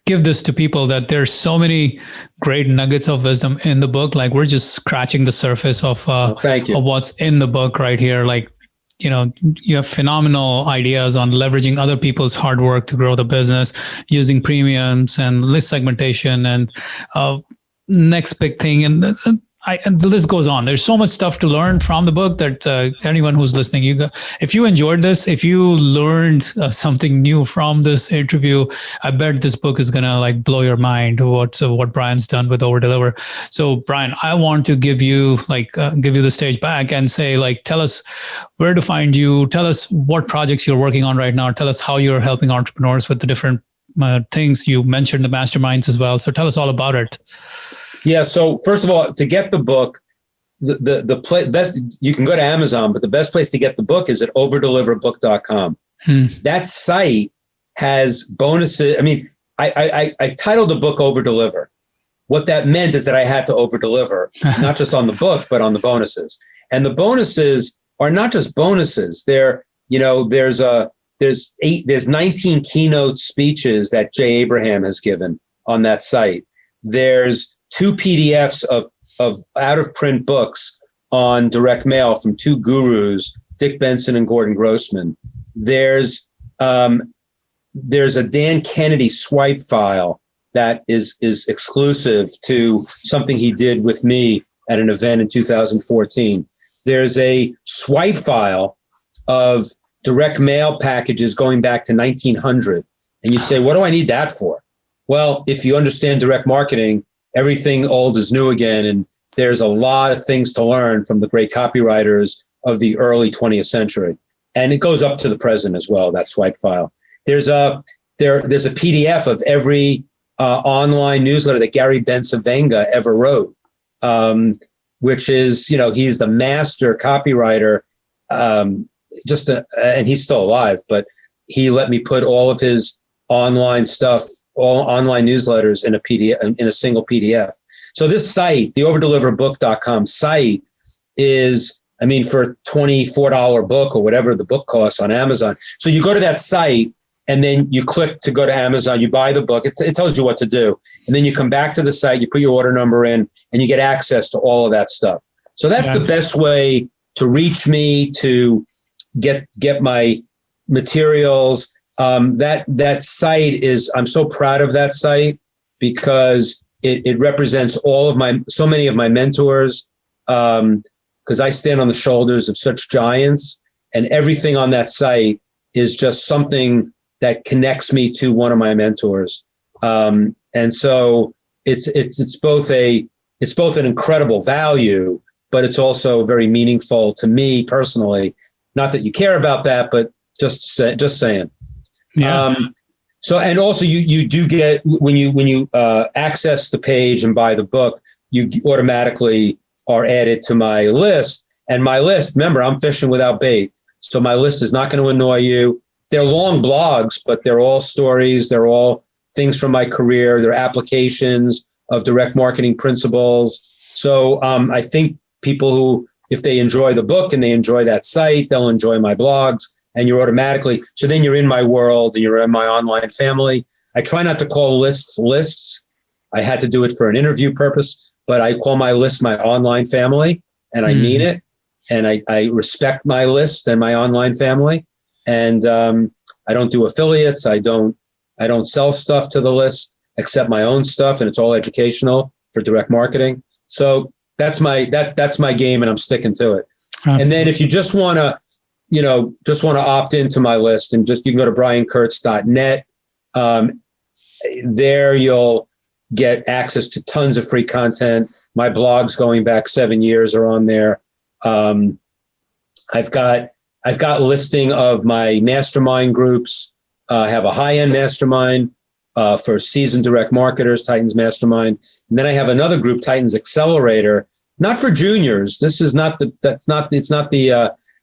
give this to people, that there's so many great nuggets of wisdom in the book. Like, we're just scratching the surface of what's in the book right here. Like, you have phenomenal ideas on leveraging other people's hard work to grow the business, using premiums and list segmentation, and next big thing. And the list goes on. There's so much stuff to learn from the book that anyone who's listening, if you enjoyed this, if you learned something new from this interview, I bet this book is gonna blow your mind. What Brian's done with Overdeliver. So, Brian, I want to give you the stage back and say, tell us where to find you. Tell us what projects you're working on right now. Tell us how you're helping entrepreneurs with the different things. You mentioned the masterminds as well. So tell us all about it. Yeah. So first of all, to get the book, the best, you can go to Amazon, but the best place to get the book is at overdeliverbook.com. That site has bonuses. I mean, I titled the book Overdeliver. What that meant is that I had to overdeliver, not just on the book, but on the bonuses. And the bonuses are not just bonuses. They're, there's 19 keynote speeches that Jay Abraham has given on that site. There's 2 PDFs of out of print books on direct mail from 2 gurus, Dick Benson and Gordon Grossman. There's a Dan Kennedy swipe file that is exclusive to something he did with me at an event in 2014. There's a swipe file of direct mail packages going back to 1900. And you'd say, what do I need that for? Well, if you understand direct marketing, everything old is new again. And there's a lot of things to learn from the great copywriters of the early 20th century. And it goes up to the present as well, that swipe file. There's a PDF of every online newsletter that Gary Bencivenga ever wrote, which is, he's the master copywriter, and he's still alive, but he let me put all of his online stuff, all online newsletters in a PDF, in a single PDF. So this site, the overdeliverbook.com site, is, for a $24 book or whatever the book costs on Amazon. So you go to that site and then you click to go to Amazon, you buy the book, it tells you what to do. And then you come back to the site, you put your order number in, and you get access to all of that stuff. So that's the best way to reach me, to get my materials. That site is, I'm so proud of that site because it represents so many of my mentors, because I stand on the shoulders of such giants, and everything on that site is just something that connects me to one of my mentors. And so it's both an incredible value, but it's also very meaningful to me personally. Not that you care about that, but just saying. Yeah. So, and also you do get, when you access the page and buy the book, you automatically are added to my list. And my list, remember, I'm fishing without bait. So my list is not going to annoy you. They're long blogs, but they're all stories. They're all things from my career. They're applications of direct marketing principles. So I think people who, if they enjoy the book and they enjoy that site, they'll enjoy my blogs, and you're automatically, so then you're in my world and you're in my online family. I try not to call lists. I had to do it for an interview purpose, but I call my list my online family, and I mean it. and I respect my list and my online family. And I don't do affiliates. I don't sell stuff to the list except my own stuff, and it's all educational for direct marketing. So that's my game, and I'm sticking to it. Absolutely. And then if you just want to opt into my list, and you can go to briankurtz.net. There you'll get access to tons of free content. My blogs going back 7 years are on there. I've got listing of my mastermind groups. I have a high-end mastermind for seasoned direct marketers, Titans Mastermind. And then I have another group, Titans Accelerator, not for juniors. This is not the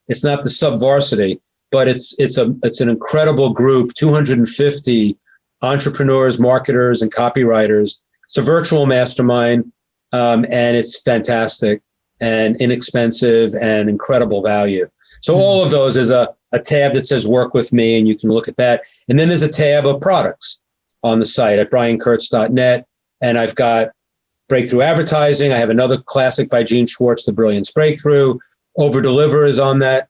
sub-varsity, but it's an incredible group, 250 entrepreneurs, marketers, and copywriters. It's a virtual mastermind, and it's fantastic and inexpensive and incredible value. So all of those is a tab that says work with me, and you can look at that. And then there's a tab of products on the site at briankurtz.net. And I've got breakthrough advertising. I have another classic by Gene Schwartz, The Brilliance Breakthrough. Overdeliver is on that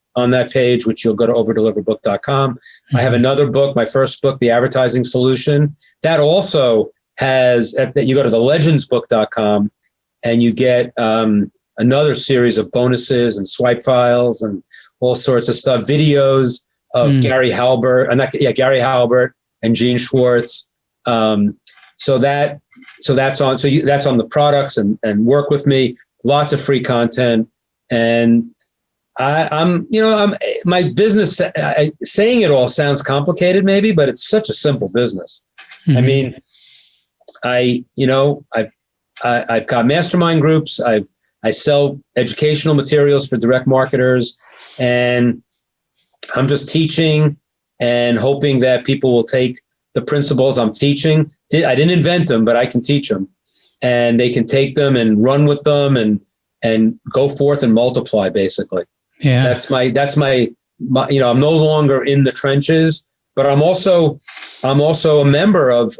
page, which you'll go to overdeliverbook.com. I have another book, my first book, The Advertising Solution. That also has, you go to thelegendsbook.com and you get another series of bonuses and swipe files and all sorts of stuff, videos of Gary Halbert and Gene Schwartz. So that's on the products and work with me. Lots of free content, and I'm my business. Saying it all sounds complicated, maybe, but it's such a simple business. I mean, I've got mastermind groups. I sell educational materials for direct marketers, and I'm just teaching and hoping that people will take the principles I'm teaching. I didn't invent them, but I can teach them, and they can take them and run with them and go forth and multiply, basically. Yeah. That's my, I'm no longer in the trenches, but I'm also a member of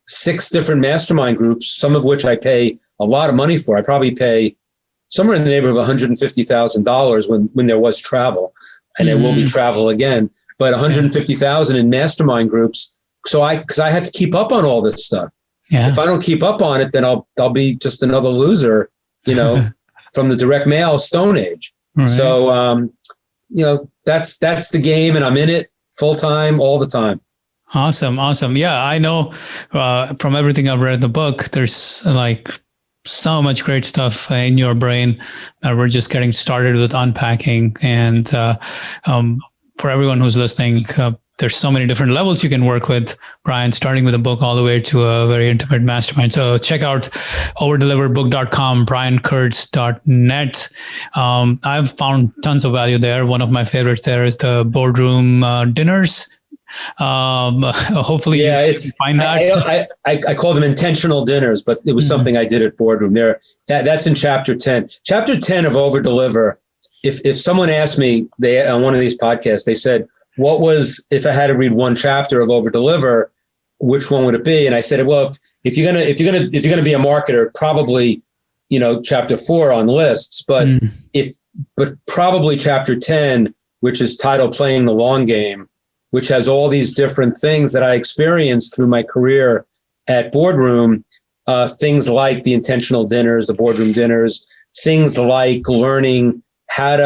6 different mastermind groups, some of which I pay a lot of money for. I probably pay somewhere in the neighborhood of $150,000 when there was travel, and there will be travel again, but $150,000 in mastermind groups. So because I have to keep up on all this stuff. Yeah. If I don't keep up on it, then I'll be just another loser, from the direct mail Stone Age. Right. So, that's the game, and I'm in it full time all the time. Awesome. Yeah, I know from everything I've read in the book, there's so much great stuff in your brain that we're just getting started with unpacking. And for everyone who's listening, there's so many different levels you can work with, Brian, starting with a book all the way to a very intimate mastermind. So check out overdeliverbook.com, briankurtz.net. I've found tons of value there. One of my favorites there is the Boardroom dinners. Hopefully you find that. I call them intentional dinners, but it was something I did at Boardroom there. That's in chapter 10. Chapter 10 of Overdeliver. If someone asked me on one of these podcasts, they said, what was, if I had to read one chapter of Overdeliver, which one would it be? And I said, well, if you're gonna be a marketer, probably, chapter 4 on lists, but probably chapter 10, which is titled Playing the Long Game, which has all these different things that I experienced through my career at Boardroom, things like the intentional dinners, the Boardroom dinners, things like learning how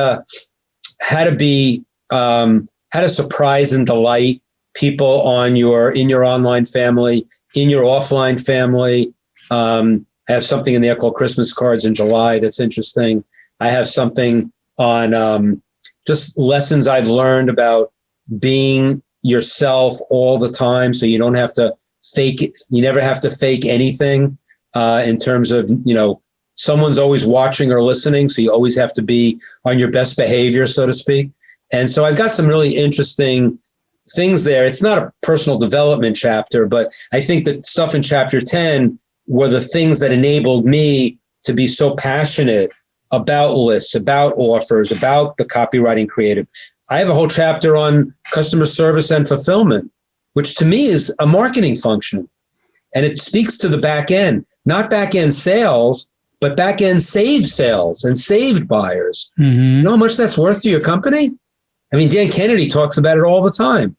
to surprise and delight people in your online family, in your offline family. I have something in there called Christmas cards in July. That's interesting. I have something on just lessons I've learned about being yourself all the time. So you don't have to fake it. You never have to fake anything in terms of, someone's always watching or listening. So you always have to be on your best behavior, so to speak. And so I've got some really interesting things there. It's not a personal development chapter, but I think that stuff in chapter 10 were the things that enabled me to be so passionate about lists, about offers, about the copywriting creative. I have a whole chapter on customer service and fulfillment, which to me is a marketing function. And it speaks to the back end, not back end sales, but back end saved sales and saved buyers. Mm-hmm. You know how much that's worth to your company? I mean, Dan Kennedy talks about it all the time.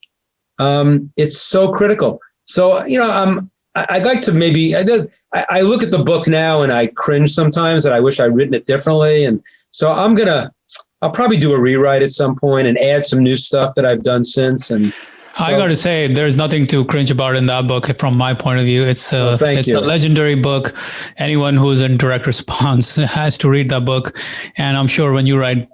It's so critical. So, you know, I'd like to maybe, I look at the book now and I cringe sometimes that I wish I'd written it differently. And so I'll probably do a rewrite at some point and add some new stuff that I've done since. And so, I got to say, there's nothing to cringe about in that book from my point of view. It's a legendary book. Anyone who's in direct response has to read that book. And I'm sure when you write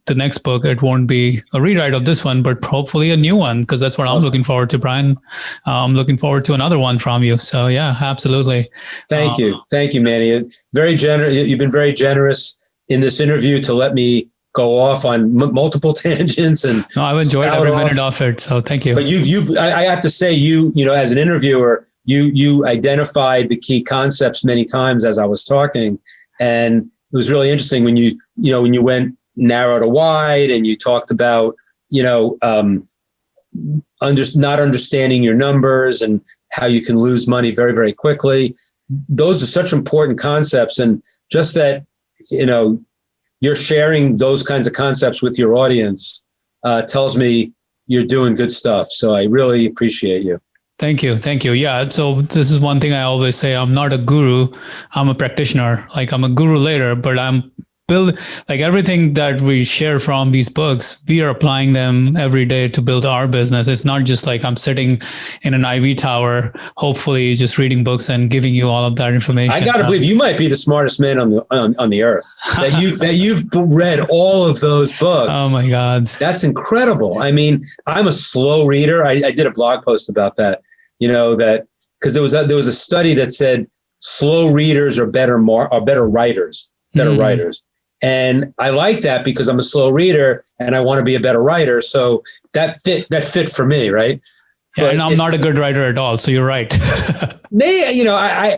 the next book, it won't be a rewrite of this one, but hopefully a new one, because that's what I'm looking forward to, Brian. I'm looking forward to another one from you. So yeah, absolutely. Thank you. Thank you, Manny. Very generous. You've been very generous in this interview to let me go off on multiple tangents. And no, I've enjoyed every minute of it. So thank you. But I have to say, you know, as an interviewer, you identified the key concepts many times as I was talking. And it was really interesting when you went narrow to wide and you talked about, you know, not understanding your numbers and how you can lose money very, very quickly. Those are such important concepts. And just that, you know, you're sharing those kinds of concepts with your audience tells me you're doing good stuff. So I really appreciate you. Thank you. Thank you. Yeah. So this is one thing I always say, I'm not a guru. I'm a practitioner. Like I'm a guru later, but I'm like everything that we share from these books, we are applying them every day to build our business. It's not just like I'm sitting in an IV tower, hopefully just reading books and giving you all of that information. I got to believe you might be the smartest man on the earth that you've read all of those books. Oh my God. That's incredible. I mean, I'm a slow reader. I did a blog post about that, you know, that because there was a study that said slow readers are better writers. And I like that because I'm a slow reader and I want to be a better writer. So that fit for me, right? Yeah, and I'm not a good writer at all. So you're right. You know, I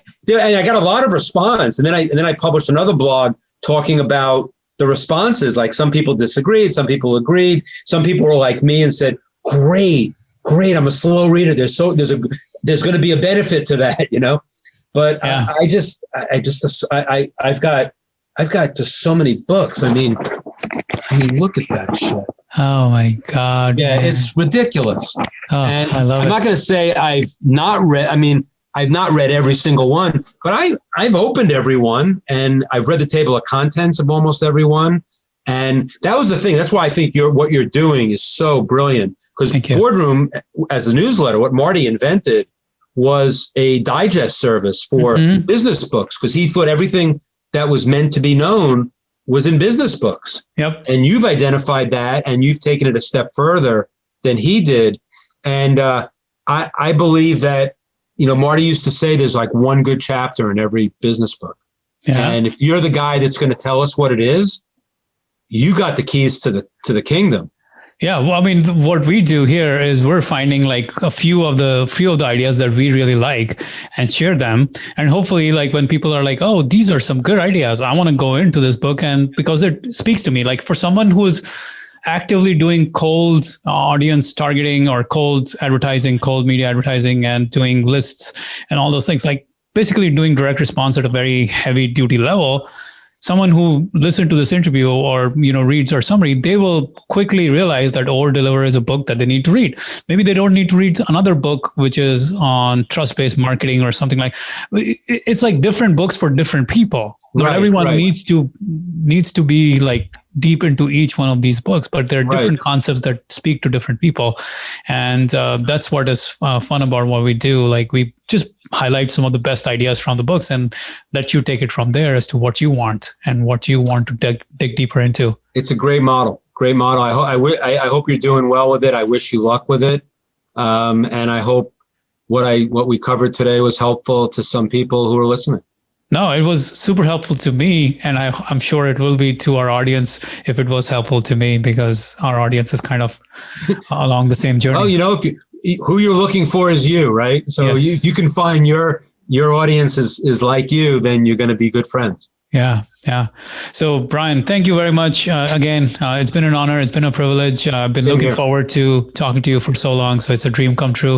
got a lot of response, and then I published another blog talking about the responses. Like some people disagreed, some people agreed, some people were like me and said, "Great, I'm a slow reader. There's going to be a benefit to that," you know. But yeah. I've got just so many books. I mean, look at that shit. Oh my God. Yeah, man. It's ridiculous. Oh, and I love it. I'm not going to say I've not read every single one, but I've opened every one and I've read the table of contents of almost every one. And that was the thing. That's why I think what you're doing is so brilliant. Because Boardroom, as a newsletter, what Marty invented was a digest service for business books, because he thought everything that was meant to be known was in business books. Yep. And you've identified that and you've taken it a step further than he did. And I believe that, you know, Marty used to say there's like one good chapter in every business book. Yeah. And if you're the guy that's going to tell us what it is, you got the keys to the kingdom. Yeah, well, I mean, what we do here is we're finding like a few of the ideas that we really like and share them. And hopefully, like when people are like, "Oh, these are some good ideas. I want to go into this book," and because it speaks to me, like for someone who's actively doing cold audience targeting or cold advertising, cold media advertising, and doing lists and all those things, like basically doing direct response at a very heavy duty level. Someone who listened to this interview or, you know, reads our summary, they will quickly realize that Overdeliver is a book that they need to read. Maybe they don't need to read another book, which is on trust-based marketing or something like. It's like different books for different people. Not everyone needs to be like deep into each one of these books, but there are different concepts that speak to different people. And that's what is fun about what we do. Like we just highlight some of the best ideas from the books and let you take it from there as to what you want and what you want to dig deeper into. It's a great model. Great model. I hope you're doing well with it. I wish you luck with it. And I hope what we covered today was helpful to some people who are listening. No, it was super helpful to me, and I'm sure it will be to our audience if it was helpful to me, because our audience is kind of along the same journey. Oh, you know, who you're looking for is you, right? So you can find your audience is like you, then you're going to be good friends. Yeah. So, Brian, thank you very much. Again, it's been an honor. It's been a privilege. I've been looking forward to talking to you for so long. So it's a dream come true.